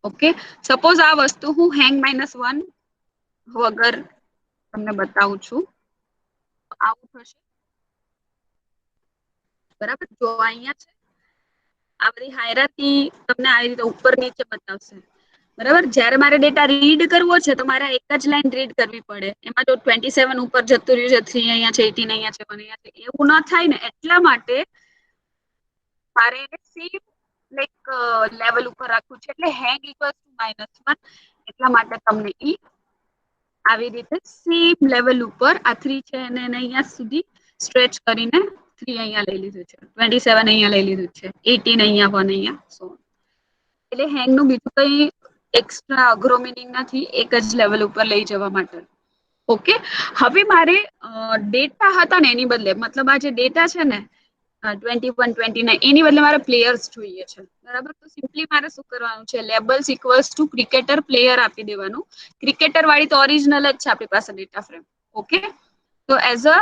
ઓકે, સપોઝ આ વસ્તુ હું હેંગ -1 વગર તમને બતાવું છું. આવું થશે, બરાબર. જો અહીંયા છે આ બધી હાયરાર્કી તમને આવી રીતે ઉપર નીચે બતાવશે, બરાબર. જ્યારે મારે ડેટા રીડ કરવો છે તો મારે એક જ લાઈન રીડ કરવી પડે. એમાં જો 27 ઉપર જતું રહ્યું છે, 3 અહીંયા છે, 18 અહીંયા છે, 1 અહીંયા છે, એવું ના થાય ને એટલા માટે મારે સેમ લાઈક લેવલ ઉપર રાખવું છે. એટલે હેંગ ઇક્વલ્સ ટુ -1, એટલા માટે તમને ઈ આવી રીતે સેમ લેવલ ઉપર આ 3 છે અને અહીંયા સુધી સ્ટ્રેચ કરીને 3 અહીંયા લઈ લીધું છે, 27 અહીંયા લઈ લીધું છે, 18 અહીંયા, 1 અહીંયા. એટલે હેંગ નું બીજું કઈ એક્સ્ટ્રા અઘરો મિનિંગ નથી, એક જ લેવલ ઉપર લઈ જવા માટે. ઓકે, હવે મારે ડેટા હતા ને એની બદલે, મતલબ આ જે ડેટા છે ને 21, 29, એની બદલે મારે પ્લેયર્સ જોઈએ છે, બરાબર. તો સિમ્પલી મારે શું કરવાનું છે, labels equals to cricketer player આપી દેવાનું. ક્રિકેટર વાળી તો ઓરિજિનલ જ છે આપણી પાસે ડેટા ફ્રેમ. ઓકે, તો એઝ અ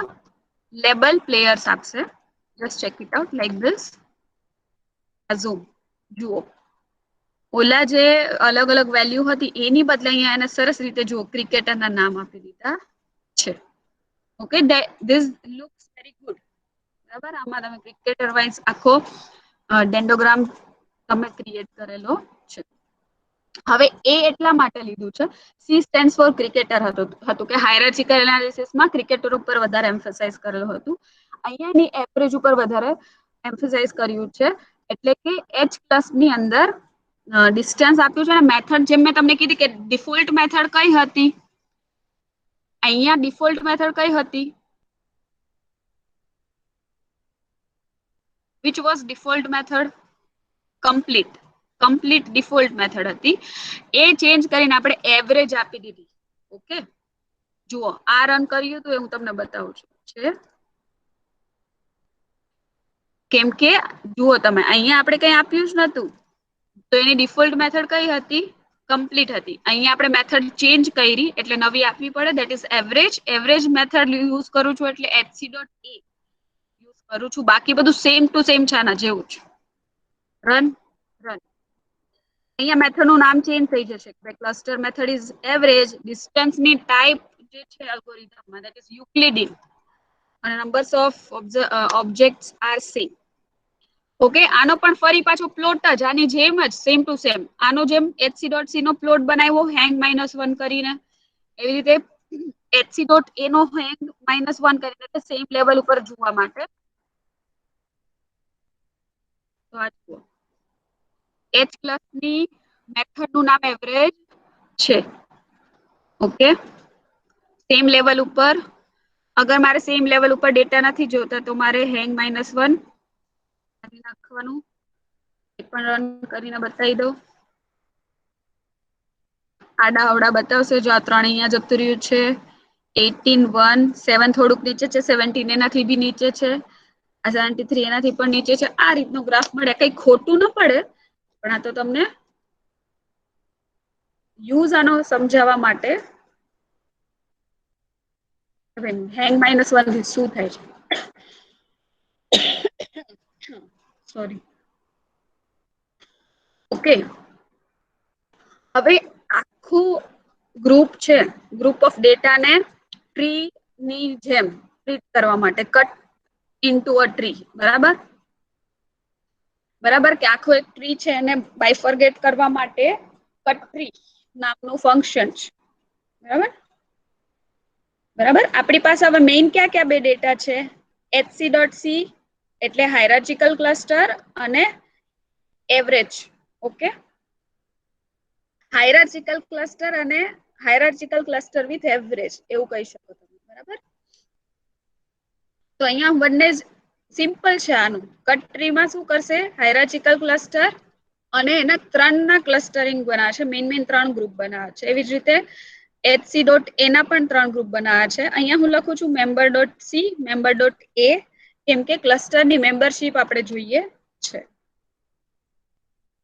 લેબલ પ્લેયર્સ આપશે. Just check it out like this. Zoom જુઓ, ઓલા જે અલગ અલગ વેલ્યુ હતી એની બદલે અહીંયા એને સરસ રીતે જુઓ ક્રિકેટરના નામ આપી દીધા છે. Okay, this looks very good, બરાબર. આમાં તમે ક્રિકેટર વાઇઝ આખો ડેન્ડોગ્રામ તમે ક્રિએટ કરેલો છે. હવે એ એટલા માટે લીધું છે, C સ્ટેન્ડ્સ ફોર ક્રિકેટર હતું કે હાયરાર્ચિકલ એનાલિસિસમાં ક્રિકેટર ઉપર વધારે એમ્ફસાઇઝ કરેલું હતું. અહીંયાની એવરેજ ઉપર વધારે એમ્ફસાઇઝ કર્યું છે. એટલે કે H પ્લસ ની અંદર ડિસ્ટન્સ આપ્યું છે. અને મેથડ જેમ મેં તમને કીધી કે ડિફોલ્ટ મેથડ કઈ હતી, અહીંયા ડિફોલ્ટ મેથડ કઈ હતી, which was default method? Complete default method હતી. એ ચેન્જ કરીને આપણે એવરેજ આપી દીધી. ઓકે, જુઓ આ રન કર્યું તો હું તમને બતાવું છું છે. કેમ કે જુઓ તમે અહીંયા આપણે કઈ આપ્યું જ નતું, તો એની ડિફોલ્ટ મેથડ કઈ હતી, કમ્પ્લીટ હતી. અહીંયા આપણે મેથડ ચેન્જ કરી એટલે નવી આપવી પડે, that is average. Average method use કરું છું એટલે hc.a યુઝ કરું છું. બાકી બધું સેમ ટુ સેમ છે આના જેવું જ. Run run. અહીંયા મેથડ નું નામ ચેન્જ થઈ જશે. Cluster method is average. Distance ની ટાઈપ જે છે અલ્ગોરિધમમાં ધેટ ઇઝ યુક્લિડિન અને numbers of objects are same. Okay, આનો પણ ફરી પાછો પ્લોટ જ આની જેમ જ સેમ ટુ સેમ. આનો જેમ hc.c નો પ્લોટ બનાવ્યો હેંગ -1 કરીને, એવી રીતે hc.a નો હેંગ -1 કરીને સેમ લેવલ ઉપર જોવા માટે. તો આ જુઓ, h પ્લસ ની મેથડ નું નામ એવરેજ છે. ઓકે, સેમ લેવલ ઉપર. અગર મારે સેમ લેવલ ઉપર ડેટા નથી જોતા તો મારે હેંગ -1 નાખવાનું. એ પણ રન કરીને બતાવી દઉં. આડા અવડા બતાવશે. જો આ 3 અહીંયા જતું રહ્યું છે. 18 1 7 થોડુંક નીચે છે. 17 એનાથી બી નીચે છે. આ 73 એનાથી પણ નીચે છે. આ રીતનો ગ્રાફ મળે. કઈ ખોટું ન પડે, પણ આ તો તમને યુઝ આનો સમજાવવા માટે. હેંગ -1 થી શું થાય છે? સોરી. ઓકે, હવે આખું ગ્રુપ છે. ગ્રુપ ઓફ ડેટા ને ટ્રી ની જેમ ટ્રીટ કરવા માટે કટ ઇન્ટુ અ ટ્રી. બરાબર બરાબર કે આખું એક ટ્રી છે એને બાયફર્ગેટ કરવા માટે કટ ટ્રી નામનું ફંક્શન છે. બરાબર બરાબર. આપણી પાસે હવે મેઇન ક્યાં ક્યાં બે ડેટા છે? hc.c એટલે હાયરાર્ચિકલ ક્લસ્ટર અને એવરેજ. ઓકે, હાયરાર્ચિકલ ક્લસ્ટર અને હાયરાર્ચિકલ ક્લસ્ટર વિથ એવરેજ એવું કહી શકો તમે. બરાબર, તો અહીંયા બંને જ સિમ્પલ છે. આનું કટ ટ્રીમાં શું કરશે? હાયરાર્ચિકલ ક્લસ્ટર અને એના 3 ના ક્લસ્ટરિંગ બનાવે છે. મેઇન 3 ગ્રુપ બનાવે છે. એવી જ રીતે hc.a ના પણ 3 ગ્રુપ બનાવ્યા છે. અહીંયા હું લખું છું member.c, member.a, કેમ કે ક્લસ્ટરની મેમ્બરશીપ આપણે જોઈએ છે.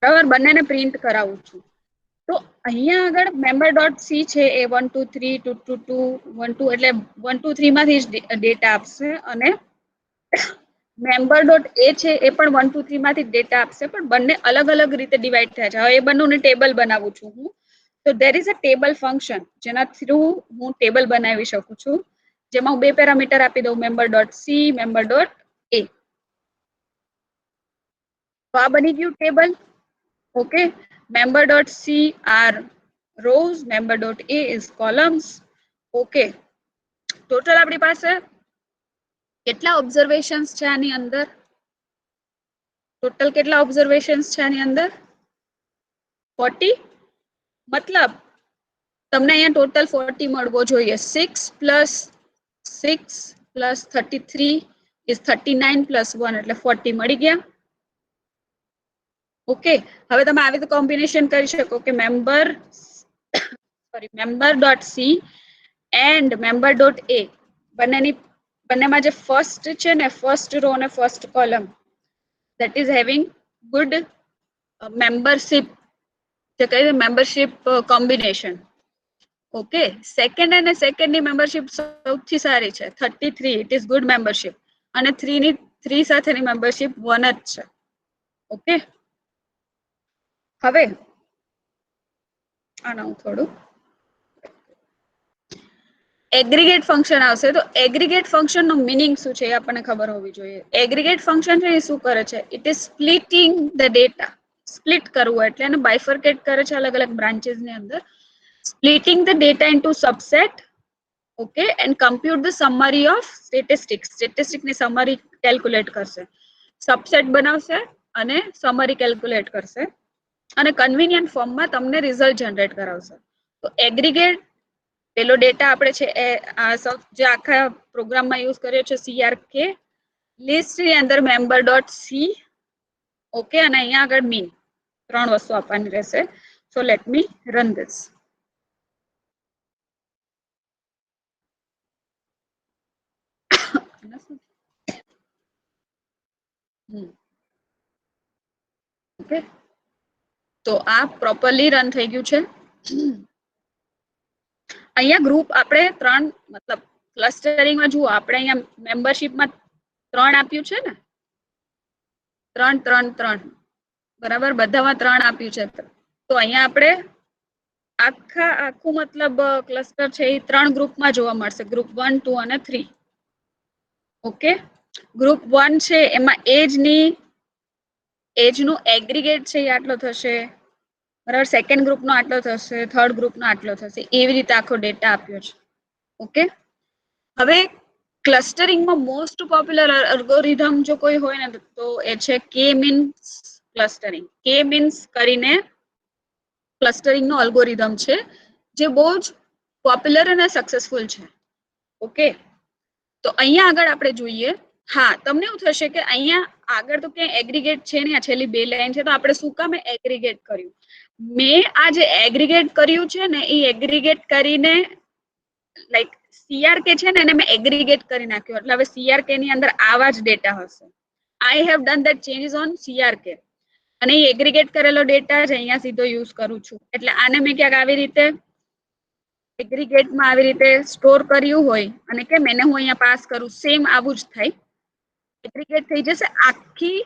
બરાબર, બંનેને પ્રિન્ટ કરાવું છું. તો અહીંયા આગળ member.c છે એ 1 2 3 2 2 2 1 2 એટલે 1 2 3 માંથી જ ડેટા આપશે. અને member.a છે એ પણ 1 2 3 માંથી ડેટા આપશે, પણ બંને અલગ અલગ રીતે ડિવાઈડ થયા છે. હવે એ બંનેને ટેબલ બનાવું છું હું. તો there is a table function જેના થ્રુ હું ટેબલ બનાવી શકું છું, જેમાં હું 2 પેરામીટર આપી દઉં, member.c, member.a. તો આ બની ગયું table. Okay, member.c are rows, member.a is columns. Okay, total આપણી પાસે કેટલા ઓબ્ઝર્વેશન્સ છે આની અંદર? ટોટલ કેટલા ઓબ્ઝર્વેશન્સ છે આની અંદર? 40. મતલબ તમને અહીંયા ટોટલ 40 મળવો જોઈએ. 6 પ્લસ 6 પ્લસ 33 ઇઝ 39 પ્લસ 1 એટલે 40 મળી ગયા. ઓકે, હવે તમે આવી રીતે કોમ્બિનેશન કરી શકો કે member.c એન્ડ member.a બંનેમાં જે ફર્સ્ટ છે ને, ફર્સ્ટ રો અને first column, that is having good membership, જે કહે મેમ્બરશિપ કોમ્બિનેશન. ઓકે, સેકન્ડ અને સેકન્ડ ની મેમ્બરશિપ સૌથી સારી છે. 33 ઇટ ઇઝ ગુડ મેમ્બરશિપ, અને 3 સાથેની મેમ્બરશિપ 1 જ છે. ઓકે, હવે આનું થોડું એગ્રીગેટ ફંક્શન આવશે. તો એગ્રીગેટ ફંક્શન નું મિનિંગ શું છે એ આપણને ખબર હોવી જોઈએ. એગ્રીગેટ ફંક્શન છે એ શું કરે છે? It is splitting the data. Split કરવું એટલે એને બાયફર્કેટ કરે છે અલગ અલગ બ્રાન્ચીસ ની અંદર. Splitting the data into subset. Okay, and compute the summary of statistics. Statistics ની સમરી કેલ્ક્યુલેટ કરશે, સબસેટ બનાવશે અને સમરી કેલ્ક્યુલેટ કરશે, અને કન્વિનિયન્ટ ફોર્મમાં તમને રિઝલ્ટ જનરેટ કરાવશે. તો એગ્રીગેટ પેલો ડેટા આપણે છે એ જે આખા પ્રોગ્રામમાં યુઝ કર્યો છે CRK લિસ્ટ ની અંદર member.c. ઓકે, અને અહીંયા આગળ મીન 3 વસ્તુ આપવાની રહેશે. So let me run this. Okay, તો તો આ પ્રોપરલી રન થઈ ગયું છે. અહીંયા ગ્રુપ આપણે 3 મતલબ ક્લસ્ટરિંગમાં જુઓ આપણે અહીંયા મેમ્બરશિપમાં 3 આપ્યું છે ને 3 3 3 બરાબર બધામાં 3 આપ્યું છે. તો અહીંયા આપણે આખું મતલબ ક્લસ્ટર છે એ 3 ગ્રુપમાં જોવા મળશે ગ્રુપ 1 2 અને 3. ઓકે ગ્રુપ 1 છે એમાં એજનું એગ્રીગેટ છે એ આટલો થશે બરાબર સેકન્ડ ગ્રુપનો આટલો થશે થર્ડ ગ્રુપનો આટલો થશે એવી રીતે આખો ડેટા આપ્યો છે. ઓકે હવે ક્લસ્ટરિંગમાં મોસ્ટ પોપ્યુલર અલ્ગોરિધમ જો કોઈ હોય ને તો એ છે કે મીન્સ ક્લસ્ટરિંગ. કે મીન્સ કરીને ક્લસ્ટરિંગનો અલ્ગોરિધમ છે જે બહુ જ પોપ્યુલર અને સક્સેસફુલ છે. ઓકે તો અહીંયા આગળ આપણે જોઈએ હા તમને એવું થશે કે અહીંયા આગળ તો ક્યાંય એગ્રીગેટ છે ને આ છેલ્લી 2 લાઈન છે તો આપણે શું કામ એગ્રીગેટ કર્યું. મેં આ જે એગ્રીગેટ કર્યું છે ને એ એગ્રીગેટ કરીને લાઈક CRK છે ને એને મેં એગ્રીગેટ કરી નાખ્યું એટલે હવે CRK ની અંદર આવા જ ડેટા હશે. I have done that changes on CRK અને એ એગ્રીગેટ કરેલો ડેટા જ અહીંયા સીધો યુઝ કરું છું. એટલે આને મેં ક્યાંક આવી રીતે એગ્રીગેટમાં આવી રીતે સ્ટોર કર્યું હોય અને કેમ એને હું અહીંયા પાસ કરું સેમ આવું જ થાય એગ્રીગેટ થઈ જશે આખી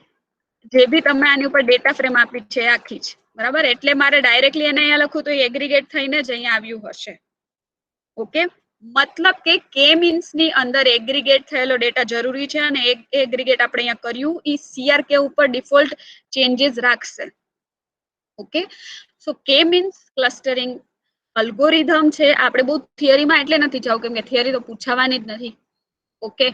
જે બી તમે આની ઉપર ડેટા ફ્રેમ આપી છે આખી જ બરાબર. એટલે મારે ડાયરેક્ટલી એને અહીંયા લખું તો એગ્રીગેટ થઈને જ અહીંયા આવ્યું હશે. ઓકે મતલબ કે કે મીન્સ ની અંદર એગ્રીગેટ થયેલો ડેટા જરૂરી છે અને એગ્રીગેટ આપણે અહીંયા કર્યું એ CRK ઉપર ડિફોલ્ટ ચેન્જીસ રાખશે. ઓકે સો કે મીન્સ ક્લસ્ટરિંગ અલ્ગોરિધમ છે આપણે બહુ થિયરીમાં એટલે નથી જાવ કેમ કે થિયરી તો પૂછાવાની જ નથી. ઓકે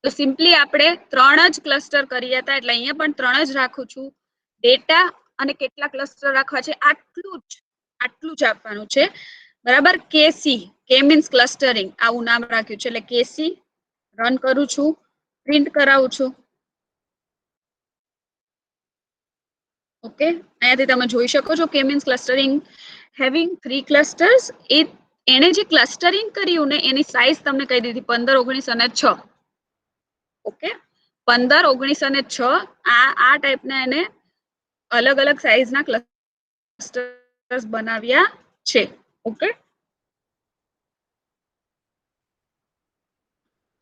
તો સિમ્પલી આપણે 3 જ ક્લસ્ટર કર્યા હતા એટલે અહીંયા પણ 3 જ રાખું છું. ડેટા અને કેટલા ક્લસ્ટર રાખવા છે આટલું જ આપવાનું છે બરાબર. કેસી કે મીન્સ ક્લસ્ટરિંગ આવું નામ રાખ્યું છે એટલે કેસી રન કરું છું પ્રિન્ટ કરાવું છું. ઓકે અહીંયાથી તમે જોઈ શકો છો કે મીન્સ ક્લસ્ટરિંગ હેવિંગ 3 ક્લસ્ટર્સ એને જે ક્લસ્ટરિંગ કર્યું ને એની સાઇઝ તમને કહી દીધી 15 19 અને 6. ઓકે 15 19 અને 6 આ ટાઈપના એને અલગ અલગ સાઇઝના ક્લસ્ટર્સ બનાવ્યા છે. ઓકે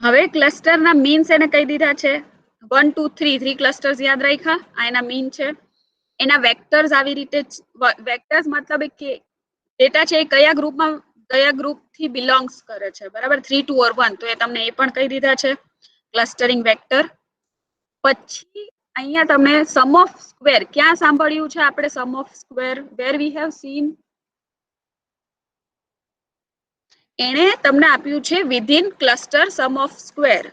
હવે ક્લસ્ટરના મીન્સ એને કહી દીધા છે 1 2 3 ક્લસ્ટર્સ યાદ રાખ્યા આ એના મીન છે. એના વેક્ટર્સ આવી રીતે વેક્ટર્સ મતલબ કે ડેટા છે એ કયા ગ્રુપથી બિલોંગ્સ કરે છે બરાબર 3 2 or 1 તો એ તમને એ પણ કહી દીધા છે ક્લસ્ટરિંગ વેક્ટર. પછી અહીંયા તમે સમ ઓફ સ્ક્વેર ક્યાં સાંભળ્યું છે આપણે sum of square where we have seen એને તમને આપ્યું છે within cluster sum of square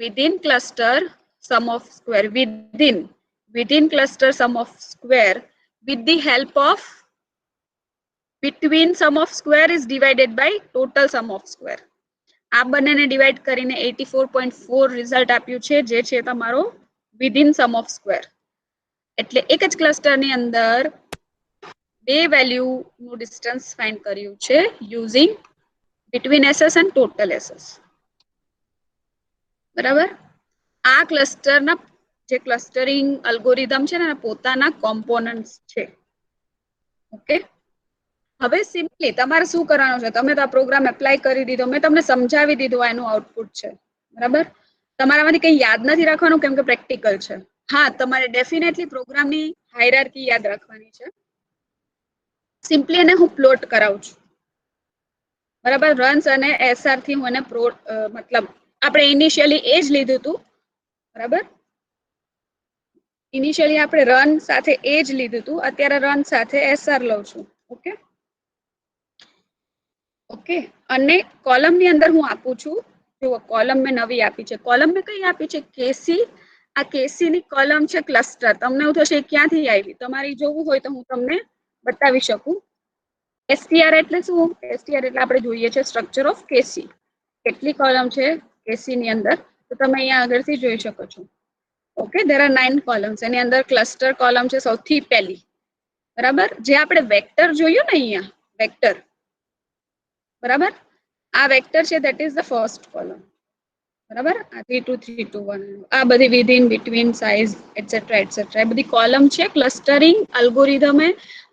within cluster sum of square within cluster sum of square with the help of between sum of square is divided by total sum of square. આ બંનેને divide કરીને 84.4 result આપ્યું છે જે છે તમારો within sum of square. એટલે એક જ ક્લસ્ટરની અંદર બે વેલ્યુનું ડિસ્ટન્સ ફાઇન્ડ કર્યું છે using between SS and total SS. બરાબર આ ક્લસ્ટરના જે ક્લસ્ટરિંગ અલ્ગોરિધમ છે ને પોતાના કોમ્પોનન્ટ્સ છે. ઓકે હવે સિમ્પલી તમારે શું કરવાનું છે તમે તો આ પ્રોગ્રામ એપ્લાય કરી દીધો મેં તમને સમજાવી દીધું એનું આઉટપુટ છે બરાબર. તમારામાંથી કંઈ યાદ નથી રાખવાનું કેમ કે પ્રેક્ટિકલ છે. હા તમારે ડેફિનેટલી પ્રોગ્રામની હાયરાર્કી યાદ રાખવાની છે. સિમ્પલી એને હું પ્લોટ કરાવું છું બરાબર. રન્સ અને SR થી હું એને મતલબ આપણે ઇનિશિયલી એ જ લીધું હતું બરાબર. ઇનિશિયલી આપણે રન સાથે એ જ લીધું હતું અત્યારે રન સાથે SR લઉં છું. ઓકે ઓકે અને કોલમની અંદર હું આપું છું જો કોલમ મેં નવી આપી છે કોલમ મેં કઈ આપી છે કેસી. આ કેસી ની કોલમ છે ક્લસ્ટર. તમને એવું થશે ક્યાંથી આવી તમારે જોવું હોય તો હું તમને બતાવી શકું. STR એટલે શું STR એટલે આપણે જોઈએ છે સ્ટ્રક્ચર ઓફ કેસી કેટલી કોલમ છે કેસી ની અંદર તો તમે અહીંયા આગળથી જોઈ શકો છો. ઓકે there are 9 કોલમ્સ એની અંદર ક્લસ્ટર કોલમ છે સૌથી પહેલી બરાબર. જે આપણે વેક્ટર જોયું ને અહીંયા વેક્ટર બરાબર આ વેક્ટર છે that is the first column બરાબર, આ 3 2 3 2 1 આ બધી વિધિન બિટવીન સાઇઝ એટસેટ્રા એ બધી કોલમ છે ક્લસ્ટરિંગ અલ્ગોરિધમ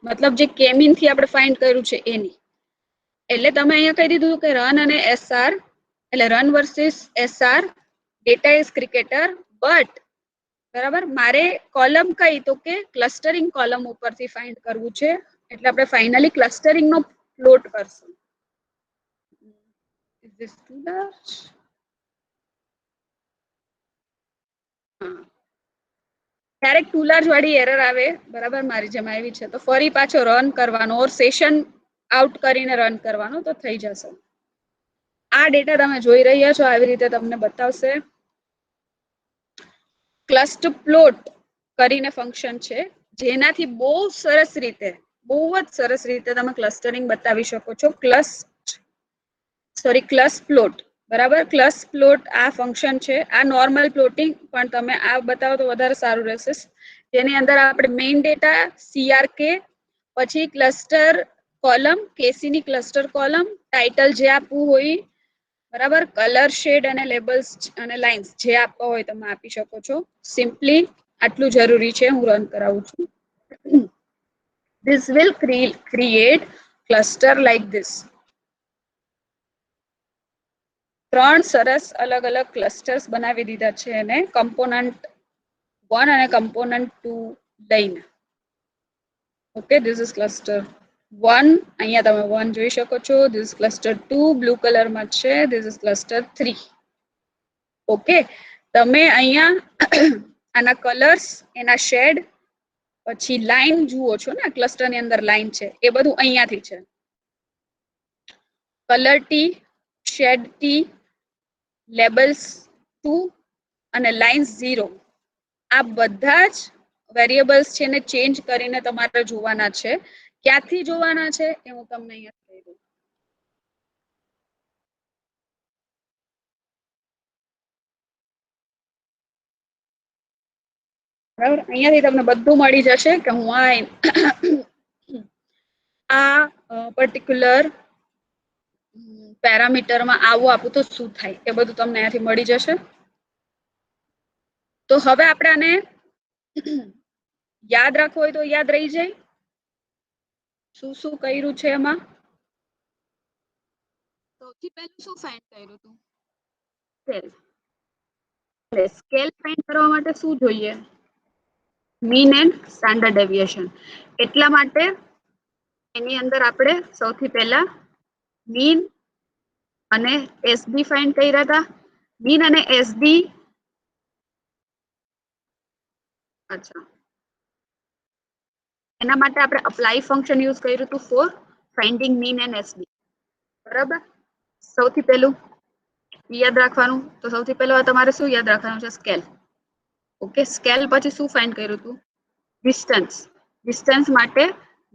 મતલબ જે કેમીન થી આપણે ફાઇન્ડ કર્યું છે એની. એટલે તમે અહીંયા કહી દીધું કે રન અને એસઆર એટલે run versus SR data is cricketer but બરાબર મારે કોલમ કઈ તો કે ક્લસ્ટરિંગ કોલમ ઉપરથી ફાઇન્ડ કરવું છે એટલે આપણે ફાઇનલી ક્લસ્ટરિંગ નો પ્લોટ કરશું. Is this too large? ક્યારેક ટુ લાર્જ વાળી એરર આવે બરાબર મારી જેમ આવી છે તો ફરી પાછો રન કરવાનો ઓર સેશન આઉટ કરીને રન કરવાનો તો થઈ જશે. આ ડેટા તમે જોઈ રહ્યા છો આવી રીતે તમને બતાવશે. ક્લસ્ટ પ્લોટ કરીને ફંક્શન છે જેનાથી બહુ સરસ રીતે બહુ જ સરસ રીતે તમે ક્લસ્ટરિંગ બતાવી શકો છો. ક્લસ પ્લોટ બરાબર ક્લસ પ્લોટ આ ફંક્શન છે. આ નોર્મલ પ્લોટિંગ પણ તમે આ બતાવો તો વધારે સારું રહેશે. જેની અંદર આપણે મેઇન ડેટા CRK પછી ક્લસ્ટર કોલમ કેસી ની ક્લસ્ટર કોલમ ટાઇટલ જે આપવું હોય બરાબર કલર શેડ અને લેબલ્સ અને લાઇન્સ જે આપવા હોય તમે આપી શકો છો. સિમ્પલી આટલું જરૂરી છે. હું રન કરાવું છું. This will create cluster like this. 3 સરસ અલગ અલગ ક્લસ્ટર્સ બનાવી દીધા છે અને કમ્પોનન્ટ 1 અને કમ્પોનન્ટ 2 લઈને. ઓકે ધીસ ઇઝ ક્લસ્ટર 1 અહીંયા તમે 1 જોઈ શકો છો. ધીસ ઇઝ ક્લસ્ટર 2 બ્લુ કલરમાં છે. This is cluster 3. ઓકે તમે અહીંયા આના કલર્સ એના શેડ પછી લાઈન જુઓ છો ને ક્લસ્ટર ની અંદર લાઈન છે એ બધું અહીંયાથી છે. Colour T shade T labels 2 અને લાઇન્સ 0 આ બધા જ વેરિયેબલ્સ છે ને ચેન્જ કરીને તમારે જોવાના છે. ક્યાંથી જોવાના છે એ હું તમને અહીંયા કહી દઉં. બરાબર અહીંયાથી તમને બધું મળી જશે કે હું આ પર્ટિક્યુલર પેરામીટરમાં આવું આપું તો શું થાય એ બધું તમને અહીંયાથી મળી જશે. તો હવે આપણે આને યાદ રાખવું હોય તો યાદ રહી જાય શું શું કર્યું છે એમાં. સૌથી પહેલું શું ફાઇન્ડ કર્યું હતું સ્કેલ. સ્કેલ ફાઇન્ડ કરવા માટે શું જોઈએ મીન એન્ડ સ્ટાન્ડર્ડ ડેવિએશન. એટલા માટે એની અંદર આપણે સૌથી પહેલા મીન અને એસડી ફાઇન્ડ કર્યા હતા. મીન અને એસડી અચ્છા એના માટે આપણે અપ્લાય ફંક્શન યુઝ કર્યું હતું for finding mean and SD. બરાબર સૌથી પહેલું યાદ રાખવાનું તો સૌથી પહેલું તમારે શું યાદ રાખવાનું છે સ્કેલ. ઓકે સ્કેલ પછી શું ફાઇન્ડ કર્યું હતું ડિસ્ટન્સ. ડિસ્ટન્સ માટે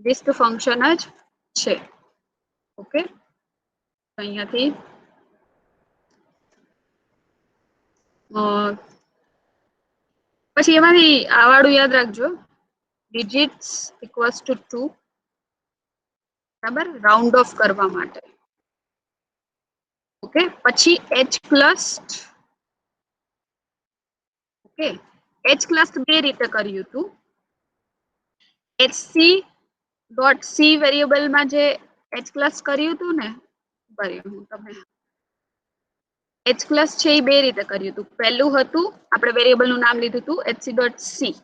ડિસ્ટ ફંક્શન જ છે. ઓકે અહીંયાથી પછી એમાંથી આ વાળું યાદ રાખજો ડિજિટ્સ ઇક્વલ્સ ટુ 2 બરાબર રાઉન્ડ ઓફ કરવા માટે. ઓકે પછી h plus okay h plus બે રીતે કર્યું હતું. hc ડોટ સી વેરિયેબલમાં જે h પ્લસ કર્યું હતું ને હું તમને h પ્લસ છે એ બે રીતે કર્યું હતું. પહેલું હતું આપણે વેરિયેબલ નું નામ લીધું હતું hc ડોટ સી.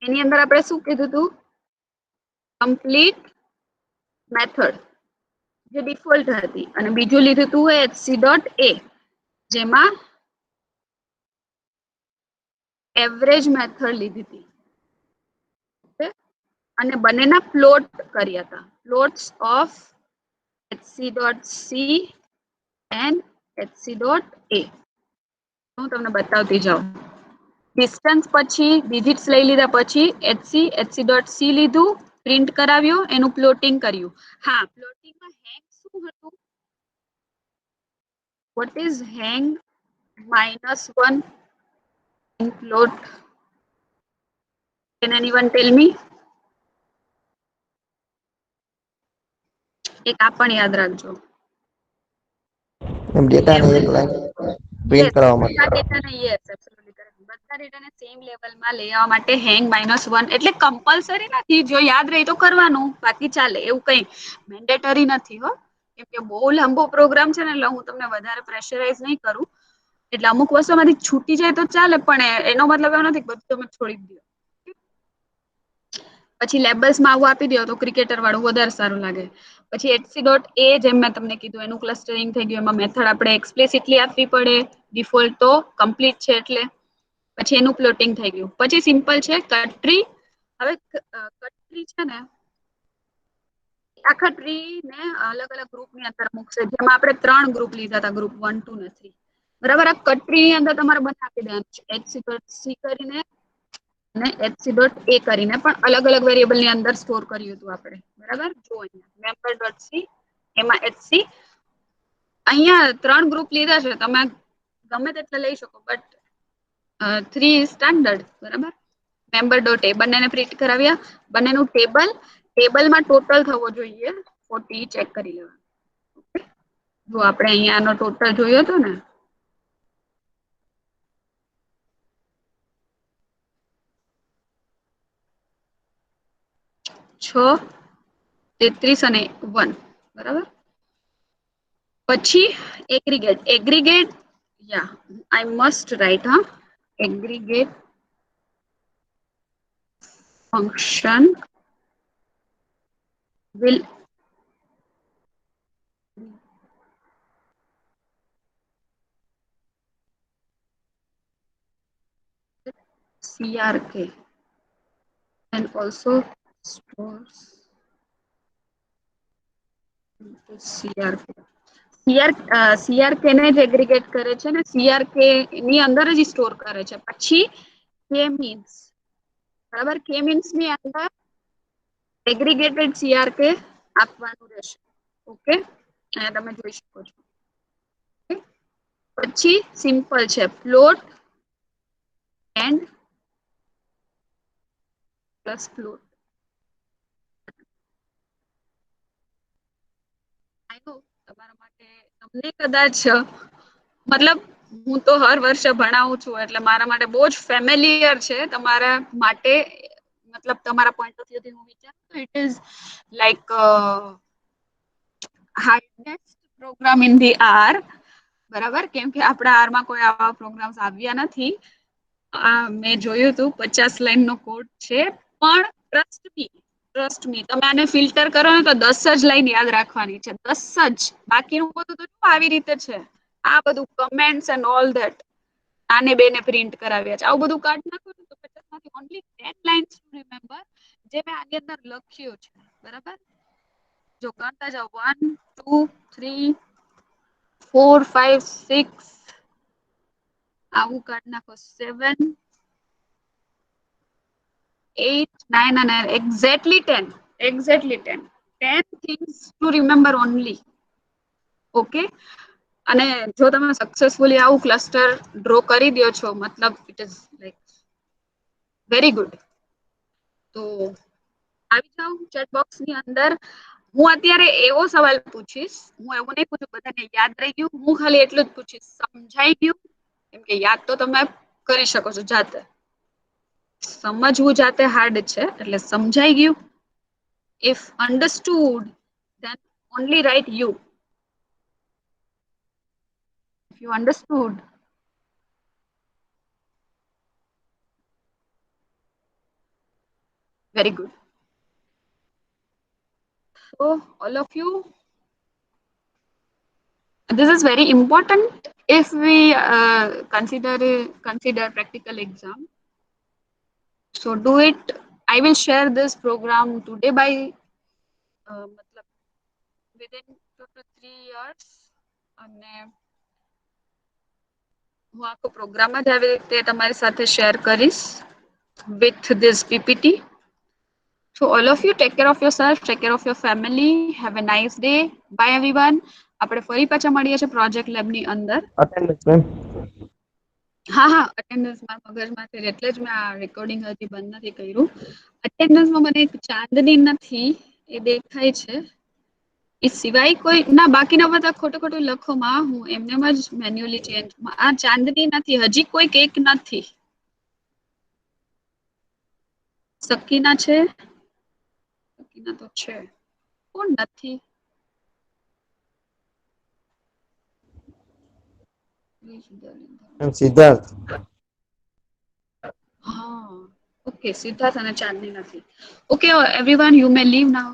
એની અંદર આપણે શું કીધું હતું કમ્પ્લીટ મેથડ જે ડિફોલ્ટ હતી અને બીજું લીધું હતું hc ડોટ એ જેમાં એવરેજ મેથડ લીધી હતી. અને બંનેના પ્લોટ કર્યા હતા. Plots of hc dot C and hc dot A. હું તમને બતાવતી જાઉં. ડિસ્ટન્સ પછી ડિજિટ્સ લઈ લીધા પછી hc ડોટ સી લીધું પ્રિન્ટ કરાવ્યો એનું પ્લોટિંગ કર્યું. હા પ્લોટિંગમાં હેંગ શું હતું what is hang -1 in plot can anyone tell me. એક આ પણ યાદ રાખજો એમ ડેટા ની એક લાઈન પ્રિન્ટ કરવા માટે. બધા ડેટાને યસ એબ્સોલ્યુટલી કરેક્ટ. બધા ડેટાને સેમ લેવલમાં લઈ આવવા માટે હેંગ -1 એટલે કમ્પલસરી નથી, જો યાદ રહી તો કરવાનું, બાકી ચાલે, એવું કઈ મેન્ડેટરી નથી હો. કેમ કે બહુ લાંબો પ્રોગ્રામ છે ને, એટલે હું તમને વધારે પ્રેશરાઈઝ નહીં કરું. એટલે અમુક વસ્તુમાંથી છૂટી જાય તો ચાલે, પણ એનો મતલબ એવો નથી કે બધું તમે છોડી દો. પછી લેબલ્સમાં આવું આપી દો તો ક્રિકેટર વાળું વધારે સારું લાગે. પછી HC.A જેમ મેં તમને કીધું એનું ક્લસ્ટરિંગ થઈ ગયું, એમાં મેથડ આપણે એક્સપ્લિસિટલી આપવી પડે, ડિફોલ્ટ તો કમ્પ્લીટ છે એટલે. પછી એનું પ્લોટિંગ થઈ ગયું. પછી સિમ્પલ છે કટ્રી. હવે કટ્રી છે ને, આખા ટ્રી ને અલગ અલગ ગ્રુપ ની અંદર મૂકશે, જેમાં આપણે 3 ગ્રુપ લીધા હતા, ગ્રુપ 1, 2 ને 3. બરાબર. આ કટ્રી ની અંદર તમારે બનાવી દેવાનું છે HC.C કરીને અને HC.A કરીને, પણ અલગ અલગ વેરિયેબલ ની અંદર સ્ટોર કર્યું હતું આપણે. બરાબર. જો અહીંયા member.c એમાં HC. અહીંયા 3 ગ્રુપ લીધા છે, તમે ગમે તેટલા લઈ શકો, બટ 3 સ્ટાન્ડર્ડ. બરાબર. member.a બંનેને પ્રિન્ટ કરાવ્યા, બંનેનું ટેબલમાં ટોટલ થવો જોઈએ 40, ચેક કરી લેવાનું. જો આપણે અહીંયા આનો ટોટલ જોયો હતો ને, 6, 33 અને 1. બરાબર. પછી aggregate yeah I must write aggregate function will CRK and also stores CRK. CRK ને જ એગ્રીગેટ કરે છે ને, CRK ની અંદર જ સ્ટોર કરે છે. પછી K means, બરાબર, K means ની અંદર એગ્રીગેટેડ CRK આપવાનું રહેશે. ઓકે, અહીંયા તમે જોઈ શકો છો. પછી સિમ્પલ છે ફ્લોટ એન્ડ પ્લસ ફ્લોટ. તમારા માટે, તમને કદાચ મતલબ હું તો હર વર્ષે ભણાવું છું, એટલે મારા માટે બહુ જ ફેમિલિયર છે. તમારા માટે મતલબ તમારા પોઈન્ટ ઓફ વ્યૂથી હું વિચારું, it is like hardest program in the R. બરાબર. કેમ કે આપણા આરમાં કોઈ આવા પ્રોગ્રામ્સ આવ્યા નથી. મેં જોયું હતું 50 લાઈન નો કોડ છે, પણ ટ્રસ્ટ મી તમે આને ફિલ્ટર કરો ને તો 10 જ લાઈન યાદ રાખવાની છે, 10 જ. બાકીનું બધું તો આવી રીતે છે, આ બધું કમેન્ટ્સ એન્ડ ઓલ ધેટ. આને બેને પ્રિન્ટ કરાવ્યા છે, આવું બધું કાઢ નાખો તો 50 માંથી ઓન્લી 10 લાઇન્સ ટુ રિમેમ્બર, જે મેં આની અંદર લખ્યું છે. બરાબર. જો કરતા જાઓ 1, 2, 3, 4, 5, 6, આવું કાઢ નાખો 7, 8, 9 અને exactly 10. Exactly 10. 10 things to remember only. Okay. અને જો તમે સક્સેસફુલી આવું ક્લસ્ટર ડ્રો કરી દો છો, મતલબ it is like very good. તો આવી જાઓ ચેટ બોક્સ ની અંદર. હું અત્યારે એવો સવાલ પૂછીશ, હું એવું નહીં પૂછું બધાને યાદ રહી ગયું, હું ખાલી એટલું જ પૂછીશ સમજાઈ ગયું. કેમ કે યાદ તો તમે કરી શકો છો જાતે, સમજવું જાતે હાર્ડ છે, એટલે સમજાઈ ગયું. If understood, then only write you. If you understood, very good. So all of you, this is very important if we consider practical exam. So do it. I will share this program today by matlab within 2 to 3 years. અને હું આખો programme જ આવી રીતે તમારી સાથે share કરીશ with this PPT. So all of you take care of yourself, take care of your family. Have a nice day. Bye everyone. આપણે ફરી પાછા મળીએ છીએ પ્રોજેક્ટ લેબ ની અંદર. Attendance ma'am. હા, અટેન્ડન્સ માં મગજમાંથી એટલે જ મેં આ રેકોર્ડિંગ હજી બંધ નથી કર્યું. અટેન્ડન્સમાં મને એક ચાંદની નથી, એ દેખાય છે. એ સિવાય કોઈ ના, બાકીના બધા ખોટું ખોટું લખો માં, હું એમનેમ જ મેન્યુઅલી ચેન્જ. આ ચાંદની નથી, હજી કોઈ કેક નથી. સકીના છે? સકીના તો છે. કોણ નથી? સિદ્ધાર્થ. હા, ઓકે, સિદ્ધાર્થ અને ચાંદની નથી. Okay, everyone, you may leave now.